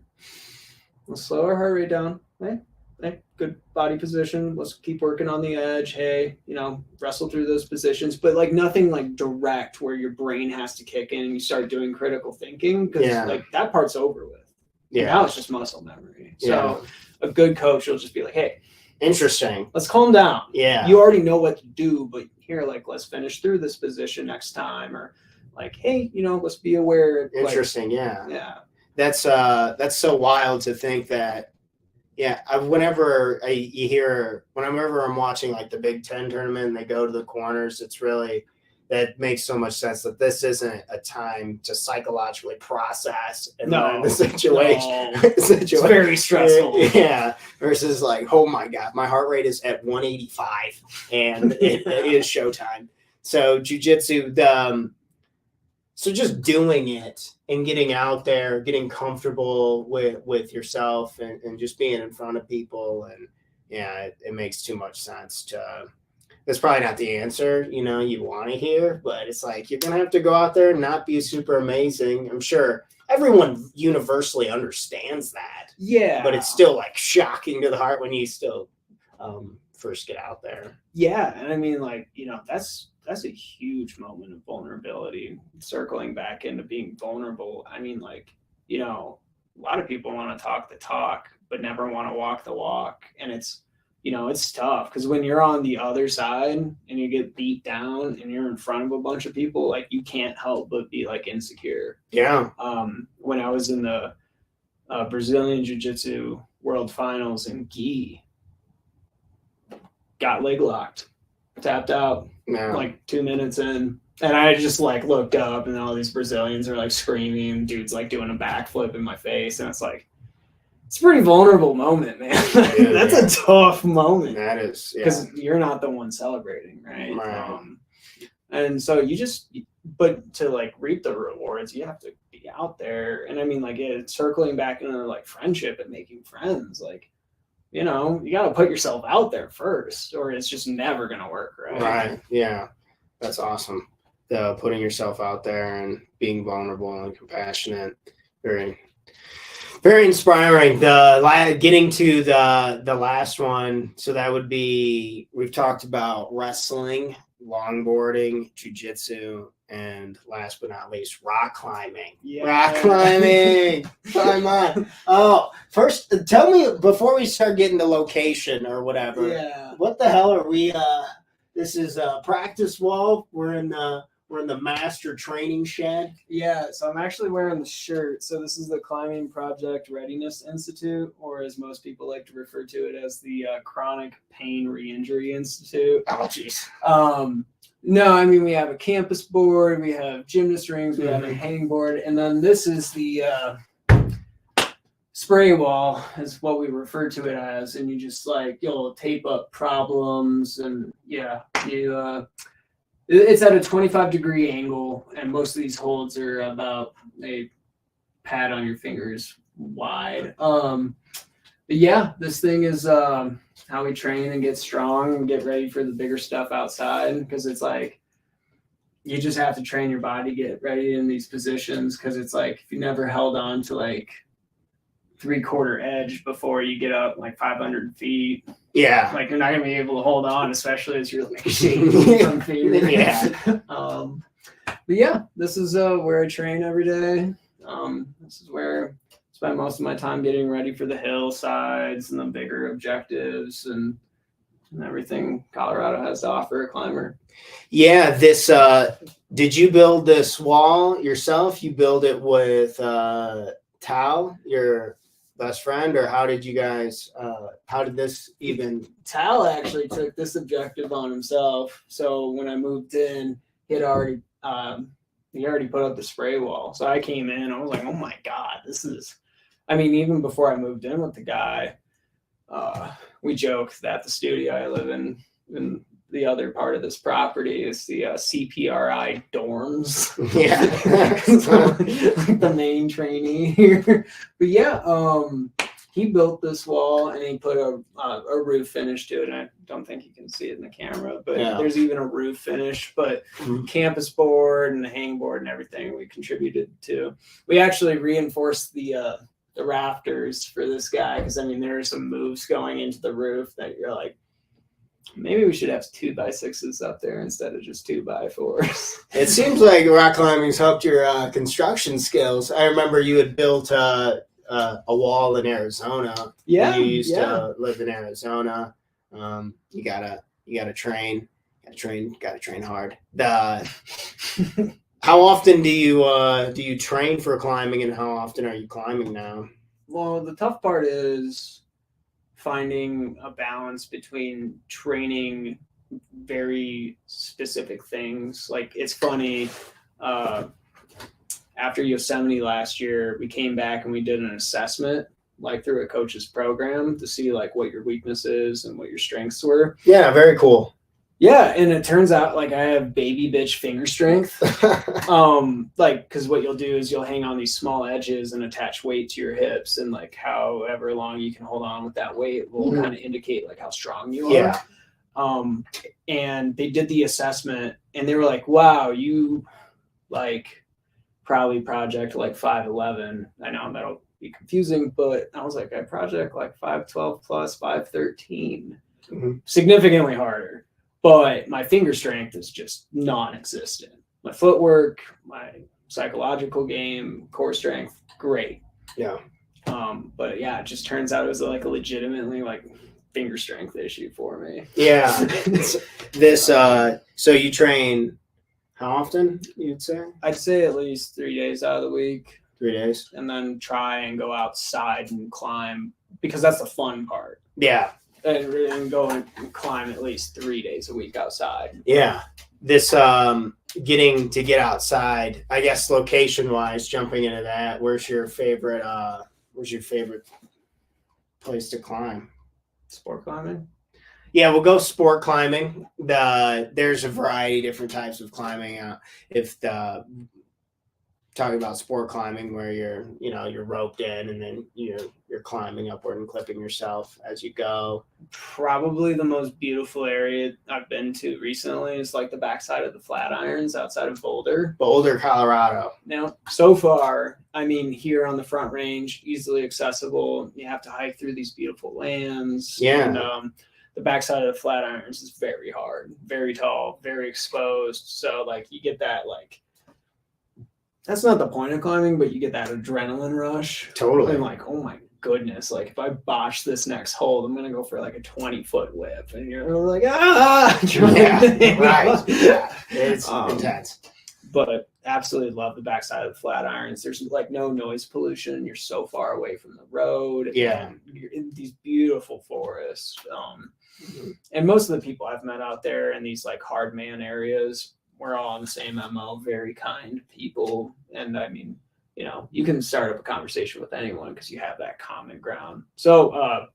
Let's slow our heart rate down. Hey, good body position. Let's keep working on the edge. Hey, you know, wrestle through those positions, but like nothing like direct where your brain has to kick in and you start doing critical thinking, because like that part's over with. Yeah. Now it's just muscle memory. So a good coach will just be like, hey, interesting. Let's calm down. Yeah. You already know what to do, but here, like, let's finish through this position next time. Or like, hey, you know, let's be aware. Interesting. Like, yeah. That's so wild to think that. Yeah. Whenever I'm watching like the Big Ten tournament and they go to the corners, it's really, that makes so much sense that this isn't a time to psychologically process and learn the situation. It's very stressful. Yeah. Versus like, oh my God, my heart rate is at 185 and it is showtime. So jiu-jitsu, so just doing it and getting out there, getting comfortable with yourself and just being in front of people. And yeah, it makes too much sense to, that's probably not the answer, you know, you want to hear, but it's like, you're going to have to go out there and not be super amazing. I'm sure everyone universally understands that. Yeah. But it's still like shocking to the heart when you still first get out there. Yeah. And I mean, like, you know, that's a huge moment of vulnerability, circling back into being vulnerable. I mean, like, you know, a lot of people want to talk the talk, but never want to walk the walk. And it's, you know, it's tough because when you're on the other side and you get beat down and you're in front of a bunch of people, like, you can't help but be like insecure. Yeah. When I was in the Brazilian Jiu-Jitsu World Finals in Gi, got leg locked, tapped out like 2 minutes in. And I just like looked up and all these Brazilians are like screaming, dude's like doing a backflip in my face. And it's like, it's a pretty vulnerable moment, man. That's a tough moment. That is, because you're not the one celebrating, right? And so but to like reap the rewards, you have to be out there. And I mean, like, circling back into like friendship and making friends, like, you know, you got to put yourself out there first, or it's just never gonna work, right? Right. Yeah, that's awesome. Putting yourself out there and being vulnerable and compassionate, very, very inspiring. Getting to the last one, so that would be, we've talked about wrestling, longboarding, jiu-jitsu, and last but not least, rock climbing. Yeah. Rock climbing. Come on. Oh, first, tell me, before we start getting to location or whatever, what the hell are we, this is a practice wall. We're in the master training shed. Yeah, so I'm actually wearing the shirt. So this is the Climbing Project Readiness Institute, or as most people like to refer to it as the Chronic Pain Re-Injury Institute. Oh, jeez. No, I mean, we have a campus board, we have gymnast rings, we have a hang board, and then this is the spray wall, is what we refer to it as. And you just like, you'll tape up problems, and it's at a 25-degree angle, and most of these holds are about a pad on your fingers wide. But yeah, this thing is how we train and get strong and get ready for the bigger stuff outside, because it's like you just have to train your body, get ready in these positions, because it's like if you never held on to like 3/4 edge before you get up like 500 feet. Yeah. Like you're not gonna be able to hold on, especially as you're like shaking from fear. Yeah. But yeah, this is where I train every day. This is where I spend most of my time getting ready for the hillsides and the bigger objectives and everything Colorado has to offer a climber. Yeah, this did you build this wall yourself? You build it with Tal, your best friend, or how did you guys how did this even Tal actually took this objective on himself. So when I moved in, he already put up the spray wall. So I came in, I was like, oh my God, this is, I mean, even before I moved in with the guy, we joke that the studio I live in the other part of this property is the CPRI dorms. Yeah. Like the main trainee here. But yeah, he built this wall and he put a roof finish to it. And I don't think you can see it in the camera, but there's even a roof finish. But campus board and the hang board and everything we contributed to. We actually reinforced the rafters for this guy because I mean there are some moves going into the roof that you're like, maybe we should have 2x6s up there instead of just 2x4s. It seems like rock climbing's helped your construction skills. I remember you had built a wall in Arizona. Yeah, you used to live in Arizona. You gotta train hard. How often do you train for climbing, and how often are you climbing now? Well, the tough part is finding a balance between training very specific things. Like it's funny, after Yosemite last year, we came back and we did an assessment like through a coach's program to see like what your weaknesses and what your strengths were. Yeah, very cool. Yeah, and it turns out like I have baby bitch finger strength. Like because what you'll do is you'll hang on these small edges and attach weight to your hips, and like however long you can hold on with that weight will kind of indicate like how strong you are. Yeah. And they did the assessment and they were like, wow, you like probably project like 5'11". I know that'll be confusing, but I was like, I project like 5'12 plus 5'13". Significantly harder. But my finger strength is just non-existent. My footwork, my psychological game, core strength, great. Yeah. But yeah, it just turns out it was like a legitimately like finger strength issue for me. Yeah. This so you train how often, you'd say? I'd say at least 3 days out of the week. 3 days. And then try and go outside and climb because that's the fun part. Yeah. And go and climb at least 3 days a week outside. Yeah. This getting to get outside, I guess location wise, jumping into that, where's your favorite place to climb? Sport climbing? Yeah, we'll go sport climbing. There's a variety of different types of climbing. Talking about sport climbing where you're roped in and then you're climbing upward and clipping yourself as you go. Probably the most beautiful area I've been to recently is like the backside of the Flatirons outside of Boulder, Colorado. Now, so far, I mean, here on the Front Range, easily accessible. You have to hike through these beautiful lands. Yeah. And, the backside of the Flatirons is very hard, very tall, very exposed. So like you get that like, that's not the point of climbing, but you get that adrenaline rush. Totally. And like, oh my goodness, like if I botch this next hold, I'm going to go for like a 20-foot whip. And you're like, ah! Yeah, right. Yeah. It's intense. But absolutely love the backside of the Flatirons. There's like no noise pollution. You're so far away from the road. Yeah. And you're in these beautiful forests. And most of the people I've met out there in these like hard man areas, we're all on the same MO, very kind people. And I mean, you can start up a conversation with anyone because you have that common ground. So,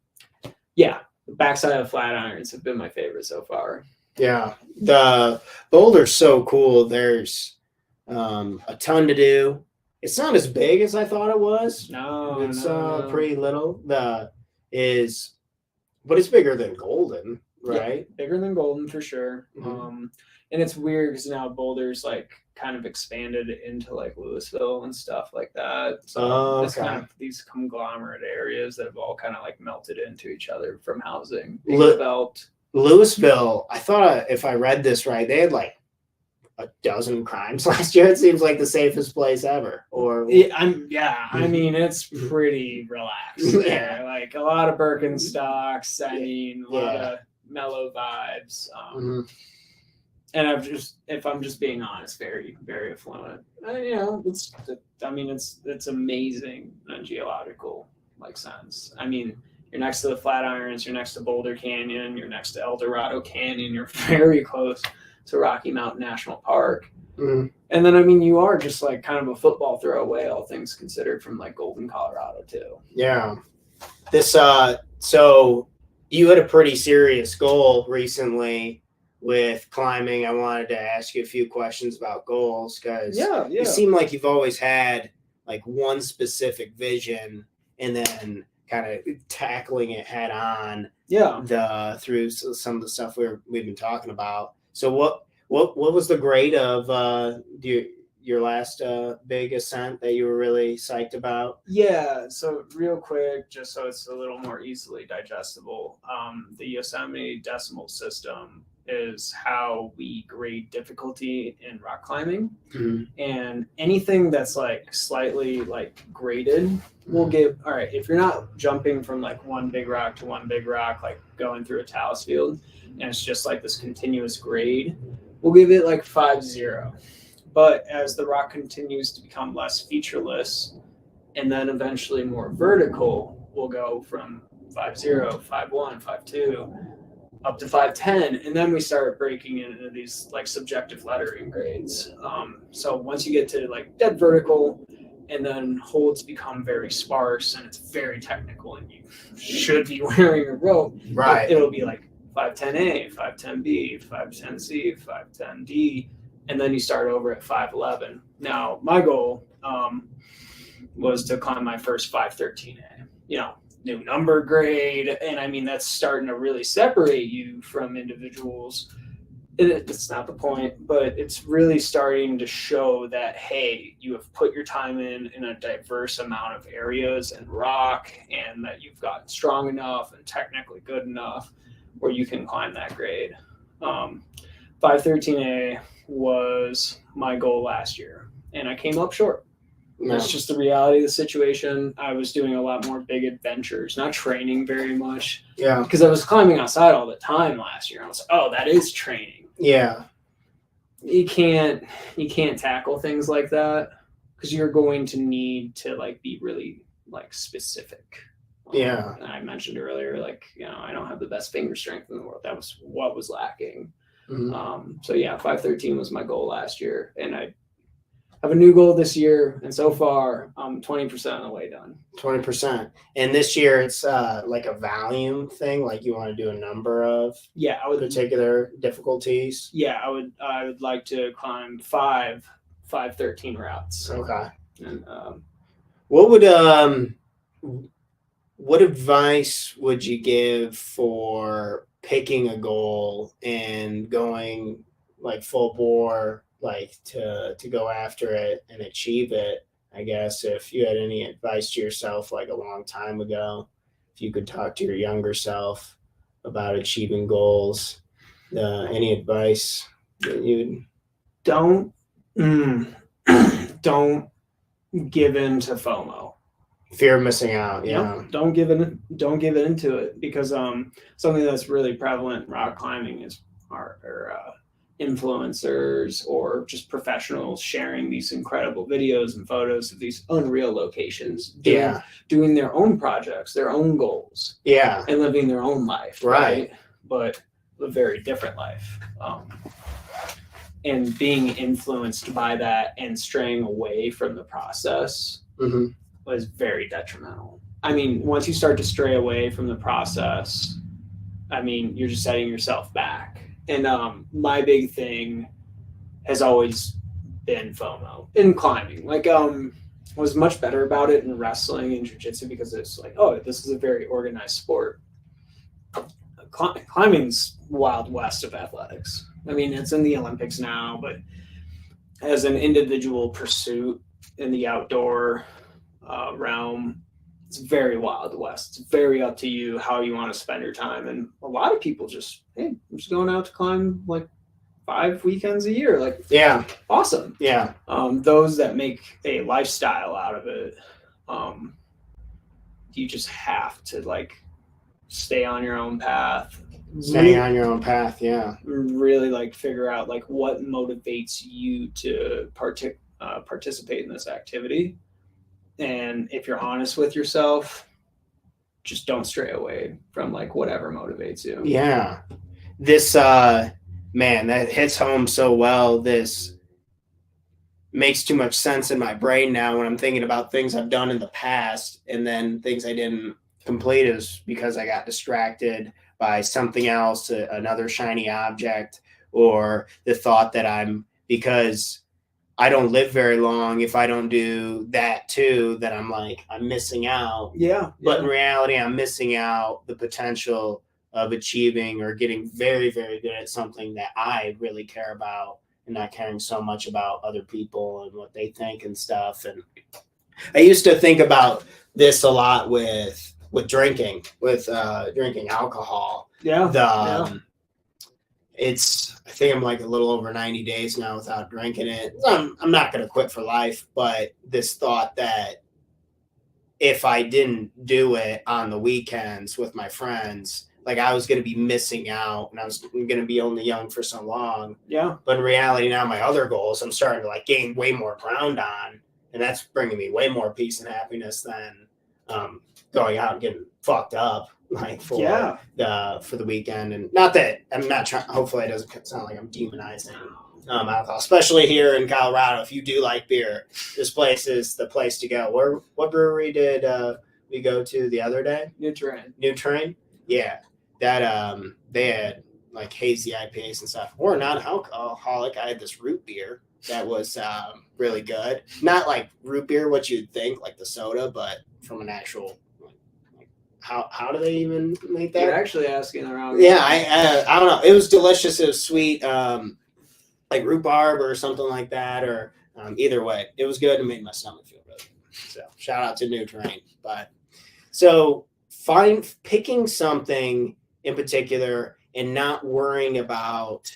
yeah, the backside of the Flatirons have been my favorite so far. Yeah. The Boulder's so cool. There's a ton to do. It's not as big as I thought it was. No, it's pretty little. But it's bigger than Golden, right? Yeah, bigger than Golden for sure. And it's weird because now Boulder's like kind of expanded into like Louisville and stuff like that. So it's kind of these conglomerate areas that have all kind of like melted into each other from housing being developed. Louisville, I thought if I read this right, they had like a dozen crimes last year. It seems like the safest place ever. Or I mean, it's pretty relaxed. Yeah. Like a lot of Birkenstocks. I mean, a lot of mellow vibes. And if I'm just being honest, very, very affluent. You know, it's amazing in a geological like sense. I mean, you're next to the Flatirons, you're next to Boulder Canyon, you're next to El Dorado Canyon, you're very close to Rocky Mountain National Park. And then, I mean, you are just like kind of a football throw away, all things considered, from like Golden, Colorado too. Yeah. So you had a pretty serious goal recently with climbing. I wanted to ask you a few questions about goals because you seem like you've always had like one specific vision and then kind of tackling it head on through some of the stuff we've been talking about. So what was the grade of your last big ascent that you were really psyched about? Yeah, so real quick, just so it's a little more easily digestible, the Yosemite decimal system is how we grade difficulty in rock climbing. And anything that's like slightly like graded will give, all right, if you're not jumping from like one big rock to one big rock, like going through a talus field, and it's just like this continuous grade, we'll give it like 5-0. But as the rock continues to become less featureless and then eventually more vertical, we'll go from 5-0, 5-1, 5-2, up to 5-10, and then we start breaking into these like subjective lettering grades. So once you get to like dead vertical, and then holds become very sparse, and it's very technical, and you should be wearing a rope. Right. It'll be like 510A, 510B, 510C, 510D, and then you start over at 511. Now, my goal was to climb my first 513A. You know, new number grade, and I mean that's starting to really separate you from individuals. It's not the point, but it's really starting to show that, hey, you have put your time in a diverse amount of areas and rock, and that you've gotten strong enough and technically good enough where you can climb that grade. 513A was my goal last year, and I came up short. That's just the reality of the situation. I was doing a lot more big adventures, not training very much. Yeah. Because I was climbing outside all the time last year. I was like, oh, that is training. Yeah. You can't tackle things like that because you're going to need to like be really like specific. Yeah. And I mentioned earlier, like, you know, I don't have the best finger strength in the world. That was what was lacking. So yeah, 513 was my goal last year, and I have a new goal this year, and so far I'm 20% on the way done. 20%. And this year it's like a volume thing, like you want to do a number of particular difficulties. Yeah, I would like to climb 513 routes. Okay. And what advice would you give for picking a goal and going like full bore, like to go after it and achieve it? I guess if you had any advice to yourself like a long time ago, if you could talk to your younger self about achieving goals, any advice that you'd don't give in to FOMO. Fear of missing out. Yeah. Yep. Don't give it into it, because something that's really prevalent in rock climbing is our influencers or just professionals sharing these incredible videos and photos of these unreal locations, doing their own projects, their own goals, and living their own life, right? But a very different life, and being influenced by that and straying away from the process was very detrimental. I mean, once you start to stray away from the process, I mean, you're just setting yourself back. And my big thing has always been FOMO in climbing. Like, was much better about it in wrestling and jiu-jitsu because it's like, oh, this is a very organized sport. Climbing's wild west of athletics. I mean, it's in the Olympics now, but as an individual pursuit in the outdoor realm, it's very Wild West. It's very up to you how you want to spend your time. And a lot of people just, hey, I'm just going out to climb like 5 weekends a year. Like, yeah, awesome. yeah, Those that make a lifestyle out of it, you just have to like stay on your own path. staying on your own path. Yeah, Really like figure out like what motivates you to participate in this activity. And if you're honest with yourself, just don't stray away from like whatever motivates you. yeah. This man, that hits home so well. This makes too much sense in my brain now when I'm thinking about things I've done in the past and then things I didn't complete is because I got distracted by something else, another shiny object, or the thought that because I don't live very long. If I don't do that too, then I'm missing out. Yeah. But in reality, I'm missing out the potential of achieving or getting very, very good at something that I really care about and not caring so much about other people and what they think and stuff. And I used to think about this a lot with drinking, drinking alcohol. Yeah. I think I'm like a little over 90 days now without drinking it. I'm not going to quit for life, but this thought that if I didn't do it on the weekends with my friends, like I was going to be missing out and I was going to be only young for so long. Yeah. But in reality, now my other goals, I'm starting to like gain way more ground on, and that's bringing me way more peace and happiness than going out and getting fucked up like for the weekend. And not that I'm not trying, hopefully it doesn't sound like I'm demonizing alcohol, especially here in Colorado. If you do like beer, this place is the place to go. What brewery did we go to the other day? New Terrain. Yeah, that they had like hazy IPAs and stuff. We're not alcoholic. I had this root beer that was really good. Not like root beer, what you'd think, like the soda, but from an actual. How do they even make that? You're actually asking around. Yeah, I don't know. It was delicious. It was sweet, like rhubarb or something like that. Or either way, it was good and made my stomach feel really good. So shout out to New Terrain. But so picking something in particular and not worrying about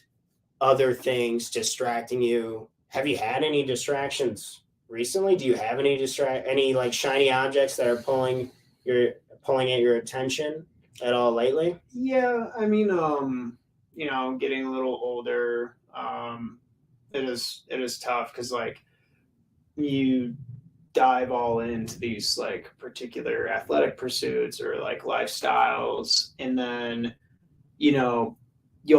other things distracting you. Have you had any distractions recently? Do you have any like shiny objects that are pulling at your attention at all lately? Yeah, I mean, getting a little older, it is tough because like you dive all into these like particular athletic pursuits or like lifestyles, and then you'll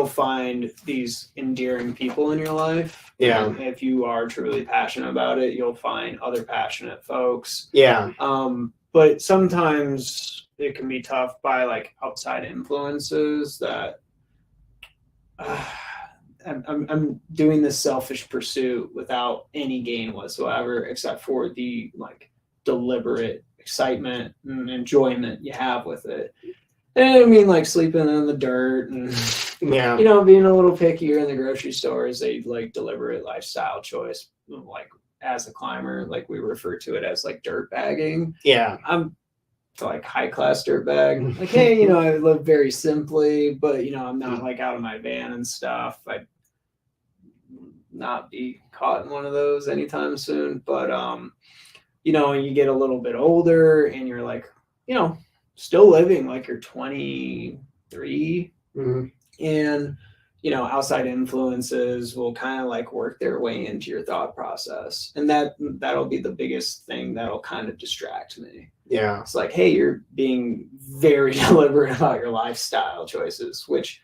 find these endearing people in your life. Yeah. If you are truly passionate about it, you'll find other passionate folks. Yeah. But sometimes it can be tough by like outside influences that I'm doing this selfish pursuit without any gain whatsoever, except for the like deliberate excitement and enjoyment you have with it. And I mean, like sleeping in the dirt and being a little pickier in the grocery store is a like deliberate lifestyle choice. Like as a climber, like we refer to it as like dirt bagging. Yeah. I'm like high class dirt bag. Like, hey, I live very simply, but I'm not like out of my van and stuff. I'd not be caught in one of those anytime soon. But you get a little bit older and you're like, still living like you're 23. Mm-hmm. And outside influences will kind of like work their way into your thought process, and that'll be the biggest thing that'll kind of distract me. Yeah, it's like, hey, you're being very deliberate about your lifestyle choices, which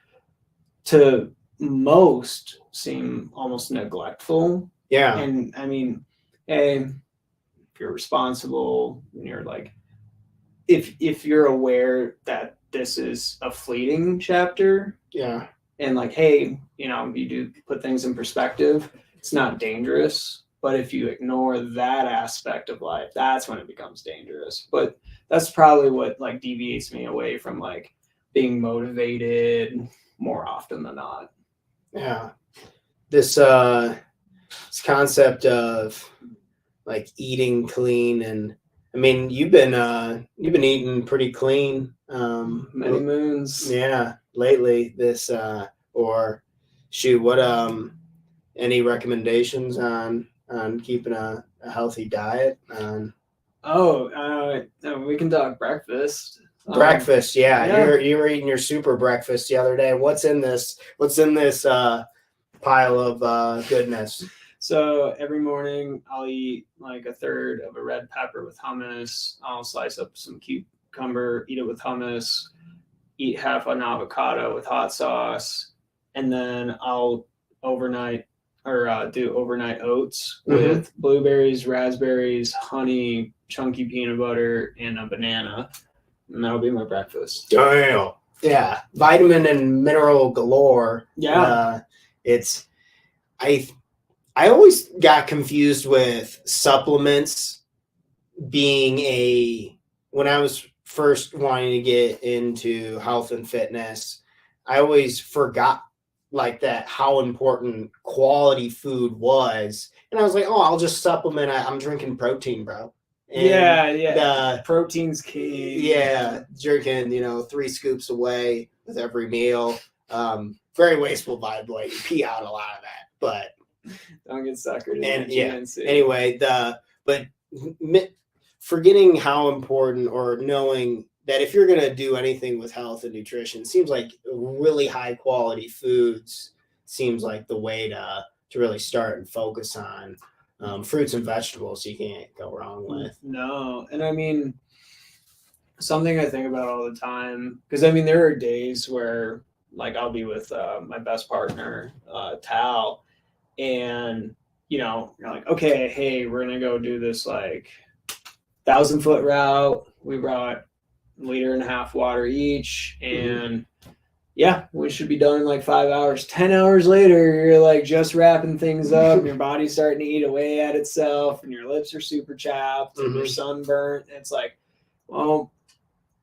to most seem almost neglectful. Yeah, and I mean, hey, if you're responsible and you're like, if you're aware that this is a fleeting chapter. Yeah. And like, hey, you do put things in perspective. It's not dangerous, but if you ignore that aspect of life, that's when it becomes dangerous. But that's probably what like deviates me away from like being motivated more often than not. Yeah. this concept of like eating clean, and I mean you've been eating pretty clean Many moons. yeah, lately. This or shoot, what any recommendations on keeping a healthy diet? We can talk breakfast. Breakfast, yeah. Yeah. You were eating your super breakfast the other day. What's in this pile of goodness? So every morning I'll eat like a third of a red pepper with hummus. I'll slice up some cucumber, eat it with hummus, eat half an avocado with hot sauce, and then I'll do overnight oats with blueberries, raspberries, honey, chunky peanut butter, and a banana. And that'll be my breakfast. Damn. Yeah. Vitamin and mineral galore. Yeah. I always got confused with supplements being when I was first wanting to get into health and fitness, I always forgot like that how important quality food was. And I was like, oh, I'll just supplement. I'm drinking protein, bro. And the protein's key. Yeah, drinking 3 scoops away with every meal. Very wasteful, by the way. You pee out a lot of that, but don't get suckered. Anyway, but forgetting how important, or knowing that if you're going to do anything with health and nutrition, seems like really high quality foods seems like the way to really start and focus on. Fruits and vegetables you can't go wrong with. No. And I mean, something I think about all the time, because I mean, there are days where like I'll be with my best partner, Tal, and you're like, okay, hey, we're going to go do this like 1,000-foot route. We brought 1.5 liters water each, and yeah, we should be done in like 5 hours. 10 hours later, you're like just wrapping things up, and your body's starting to eat away at itself, and your lips are super chapped, and you're sunburnt. And it's like, well,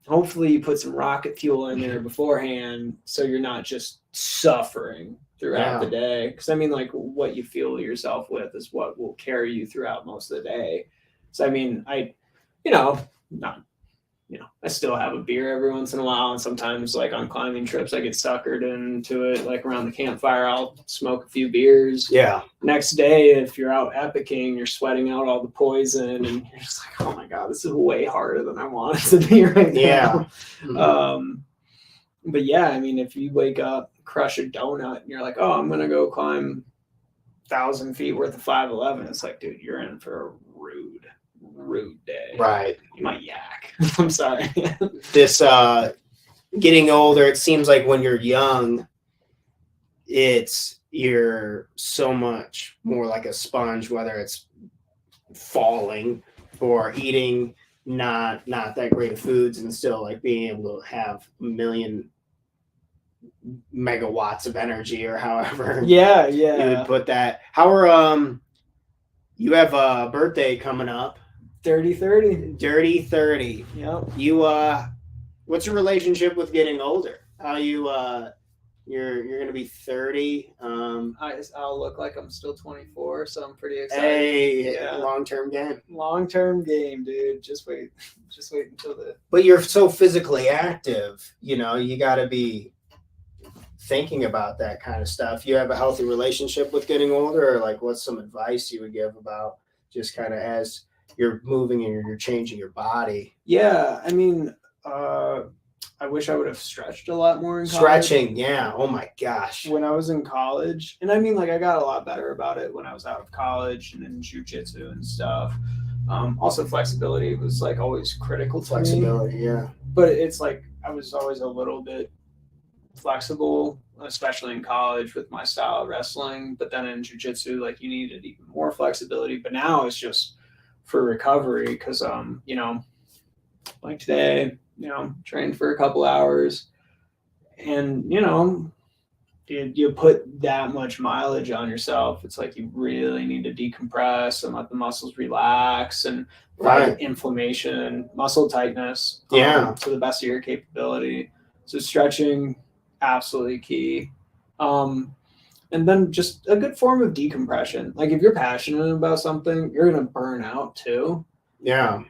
hopefully you put some rocket fuel in there beforehand, so you're not just suffering throughout the day. Because I mean, like what you fuel yourself with is what will carry you throughout most of the day. So I mean, I still have a beer every once in a while, and sometimes like on climbing trips I get suckered into it. Like around the campfire I'll smoke a few beers. Yeah. Next day, if you're out epicing, you're sweating out all the poison, and you're just like, oh my god, this is way harder than I want it to be right now. But yeah, I mean, if you wake up, crush a donut, and you're like, oh, I'm gonna go climb 1,000 feet worth of 511, it's like, dude, you're in for a rude day. Right. You might yak. I'm sorry. This getting older, it seems like when you're young, you're so much more like a sponge, whether it's falling or eating not that great of foods, and still like being able to have 1 million megawatts of energy, or however you would put that. How are you have a birthday coming up? Dirty 30. Yep. You what's your relationship with getting older? How you you're gonna be 30. I'll look like I'm still 24, so I'm pretty excited. Hey, long-term game, dude. Just wait until the. But you're so physically active, you got to be thinking about that kind of stuff. You have a healthy relationship with getting older, or like what's some advice you would give about just kind of as you're moving and you're changing your body? Yeah, I mean, I wish I would have stretched a lot more in college. Stretching, yeah. Oh my gosh. When I was in college, and I mean, like I got a lot better about it when I was out of college and in jiu-jitsu and stuff. Also, flexibility was like always critical to me. Yeah. But it's like I was always a little bit flexible, especially in college with my style of wrestling. But then in jiu-jitsu, like you needed even more flexibility. But now it's just for recovery, because like today, trained for a couple hours, and you put that much mileage on yourself. It's like you really need to decompress and let the muscles relax and fight inflammation and muscle tightness to the best of your capability. So stretching, absolutely key. And then just a good form of decompression. Like if you're passionate about something, you're gonna burn out too. Yeah.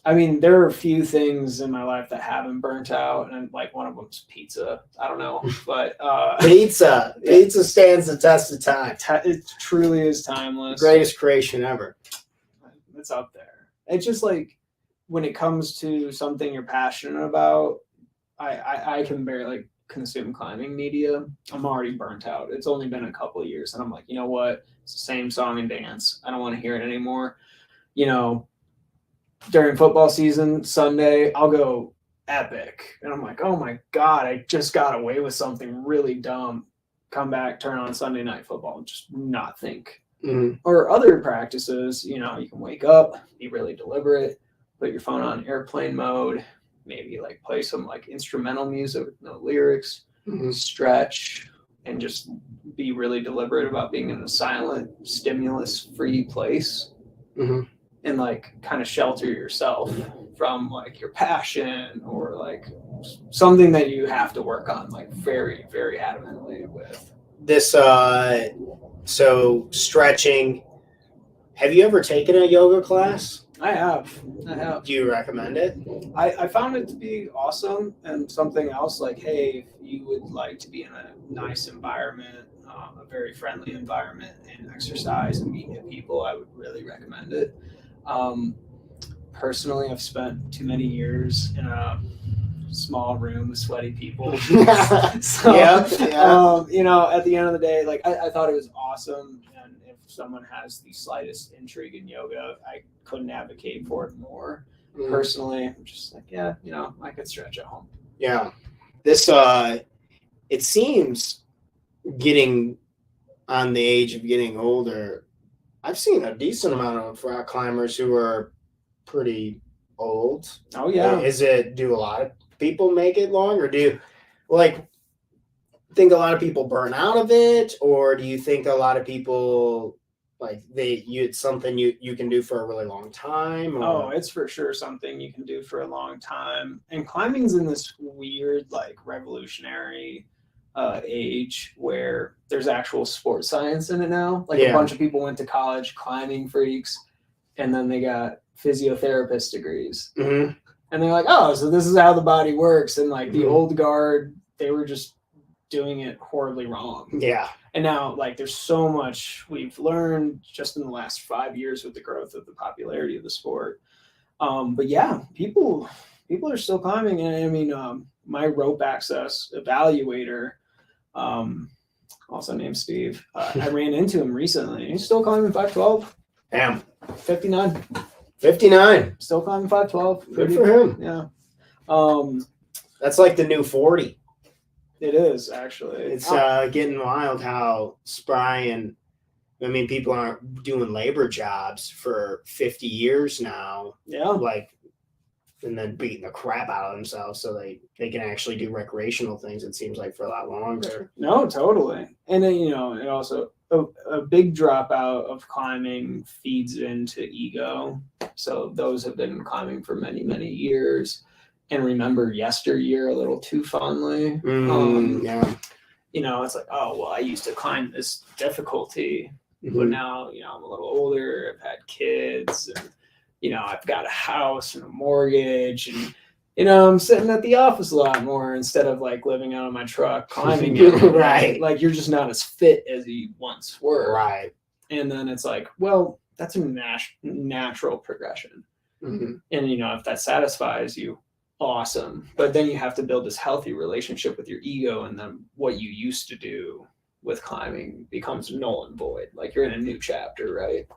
I mean, there are a few things in my life that haven't burnt out, and like one of them's pizza. I don't know, but Pizza stands the test of time. It truly is timeless. Greatest creation ever. It's up there. It's just like when it comes to something you're passionate about, I can barely consume climbing media. I'm already burnt out. It's only been a couple of years, and I'm like, you know what? It's the same song and dance. I don't want to hear it anymore. You know, during football season, Sunday, I'll go epic. And I'm like, oh my God, I just got away with something really dumb. Come back, turn on Sunday night football, and just not think. Mm-hmm. Or other practices, you know, you can wake up, be really deliberate, put your phone on airplane mode, maybe like play some like instrumental music with no lyrics, stretch, and just be really deliberate about being in a silent, stimulus-free place. And like kind of shelter yourself from like your passion or like something that you have to work on like very, very adamantly with. This so stretching. Have you ever taken a yoga class? I have. Do you recommend it? I found it to be awesome, and something else like, hey, if you would like to be in a nice environment, a very friendly environment, and exercise and meet new people, I would really recommend it. Personally, I've spent too many years in a small room with sweaty people. So, you know, at the end of the day, like I thought it was awesome. And if someone has the slightest intrigue in yoga, I couldn't advocate for it more. Personally, I'm just like, yeah, you know, I could stretch at home. Yeah. This, it seems getting on the age of getting older, I've seen a decent amount of rock climbers who are pretty old. Oh yeah. Do a lot of people make it long, or do you like think a lot of people burn out of it, or do you think a lot of people like it's something you can do for a really long time? Or? Oh, it's for sure something you can do for a long time. And climbing's in this weird like revolutionary age where there's actual sports science in it now. Like a bunch of people went to college, climbing freaks, and then they got physiotherapist degrees. And they're like, oh, so this is how the body works. And like the old guard, they were just doing it horribly wrong. Yeah. And now like there's so much we've learned just in the last 5 years with the growth of the popularity of the sport. But yeah, people are still climbing. And I mean, my rope access evaluator, also named Steve, I ran into him recently. He's still climbing 512. Damn. 59. 59. Still climbing 512. Good for him. Yeah. That's like the new 40. It is actually. It's getting wild how spry, and I mean, people aren't doing labor jobs for 50 years now. Yeah. Like, and then beating the crap out of themselves so they can actually do recreational things, it seems like, for a lot longer. No, totally. And then, you know, it also a big dropout of climbing feeds into ego. So those have been climbing for many, many years and remember yesteryear a little too fondly. Yeah. You know, it's like, oh, well, I used to climb this difficulty, but now, you know, I'm a little older, I've had kids, and, you know, I've got a house and a mortgage, and, you know, I'm sitting at the office a lot more instead of like living out of my truck, climbing it. Right. Like you're just not as fit as you once were. Right. And then it's like, well, that's a natural progression. And, you know, if that satisfies you, awesome. But then you have to build this healthy relationship with your ego, and then what you used to do with climbing becomes null and void. Like you're in a new chapter, right?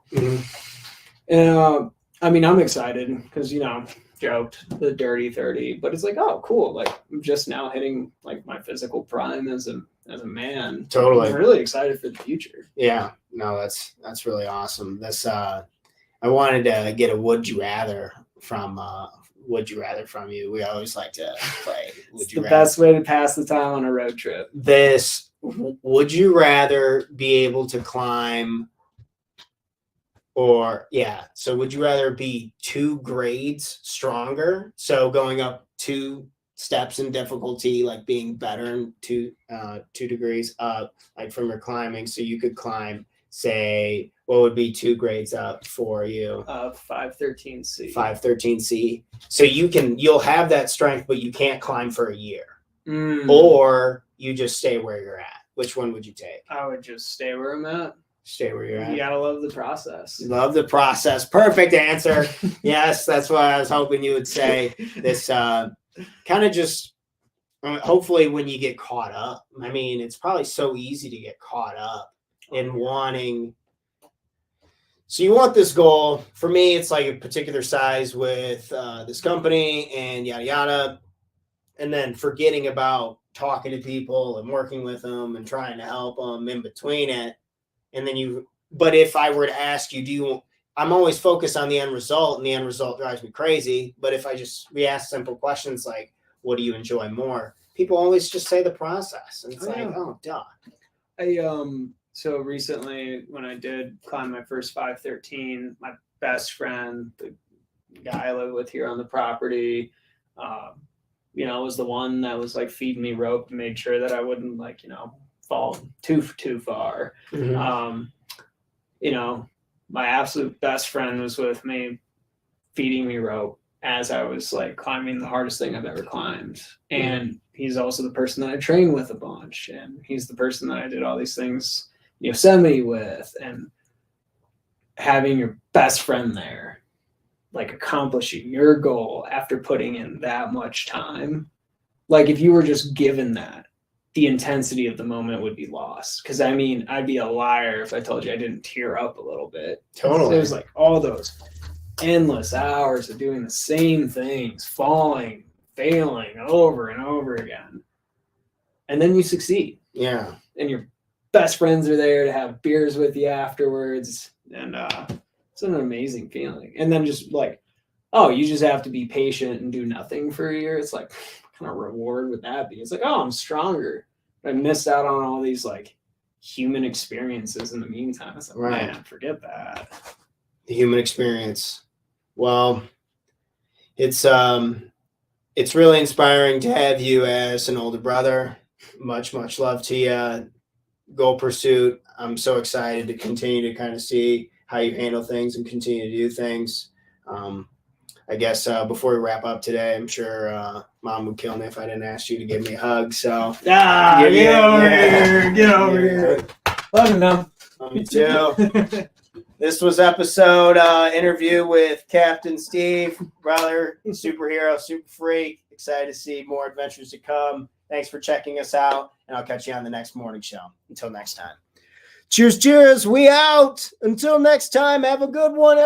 And I mean, I'm excited because, you know, joked the dirty 30, but it's like, oh, cool. Like I'm just now hitting like my physical prime as a man. Totally. I'm really excited for the future. Yeah. No, that's really awesome. This I wanted to get a would you rather from you. We always like to play It's the best way to pass the time on a road trip. This, would you rather be able to climb, so would you rather be 2 grades stronger, so going up 2 steps in difficulty, like being better in 2 degrees up, like from your climbing. So you could climb, say, what would be 2 grades up for you? 513C. 513C. So you'll have that strength, but you can't climb for a year. Mm. Or you just stay where you're at. Which one would you take? I would just stay where I'm at. Stay where you're at. You gotta love the process. Love the process. Perfect answer. Yes, that's what I was hoping you would say. This kind of just, hopefully when you get caught up, I mean, it's probably so easy to get caught up in wanting. So you want this goal. For me, it's like a particular size with this company and yada, yada. And then forgetting about talking to people and working with them and trying to help them in between it. And then but if I were to ask you, I'm always focused on the end result, and the end result drives me crazy. But if we ask simple questions like, what do you enjoy more? People always just say the process. And it's duh. So recently when I did climb my first 513, my best friend, the guy I live with here on the property, was the one that was like feeding me rope and made sure that I wouldn't fall too far. Mm-hmm. My absolute best friend was with me feeding me rope as I was like climbing the hardest thing I've ever climbed. And he's also the person that I trained with a bunch. And he's the person that I did all these things Yosemite with. And having your best friend there, like accomplishing your goal after putting in that much time, like if you were just given that, the intensity of the moment would be lost. Because I mean, I'd be a liar if I told you I didn't tear up a little bit. Totally. It was like all those endless hours of doing the same things, falling, failing over and over again. And then you succeed. Yeah. And your best friends are there to have beers with you afterwards. And it's an amazing feeling. And then just like, you just have to be patient and do nothing for a year. It's like, what kind of reward would that be? It's like, I'm stronger. But I missed out on all these like human experiences in the meantime. It's like, man, forget that. The human experience. Well, it's really inspiring to have you as an older brother. Much, much love to you. Goal pursuit. I'm so excited to continue to kind of see how you handle things and continue to do things. I guess before we wrap up today, I'm sure Mom would kill me if I didn't ask you to give me a hug. So get over here. Love enough. Me too. This was episode interview with Captain Steve, brother, superhero, super freak. Excited to see more adventures to come. Thanks for checking us out, and I'll catch you on the next morning show. Until next time. Cheers, cheers. We out. Until next time, have a good one.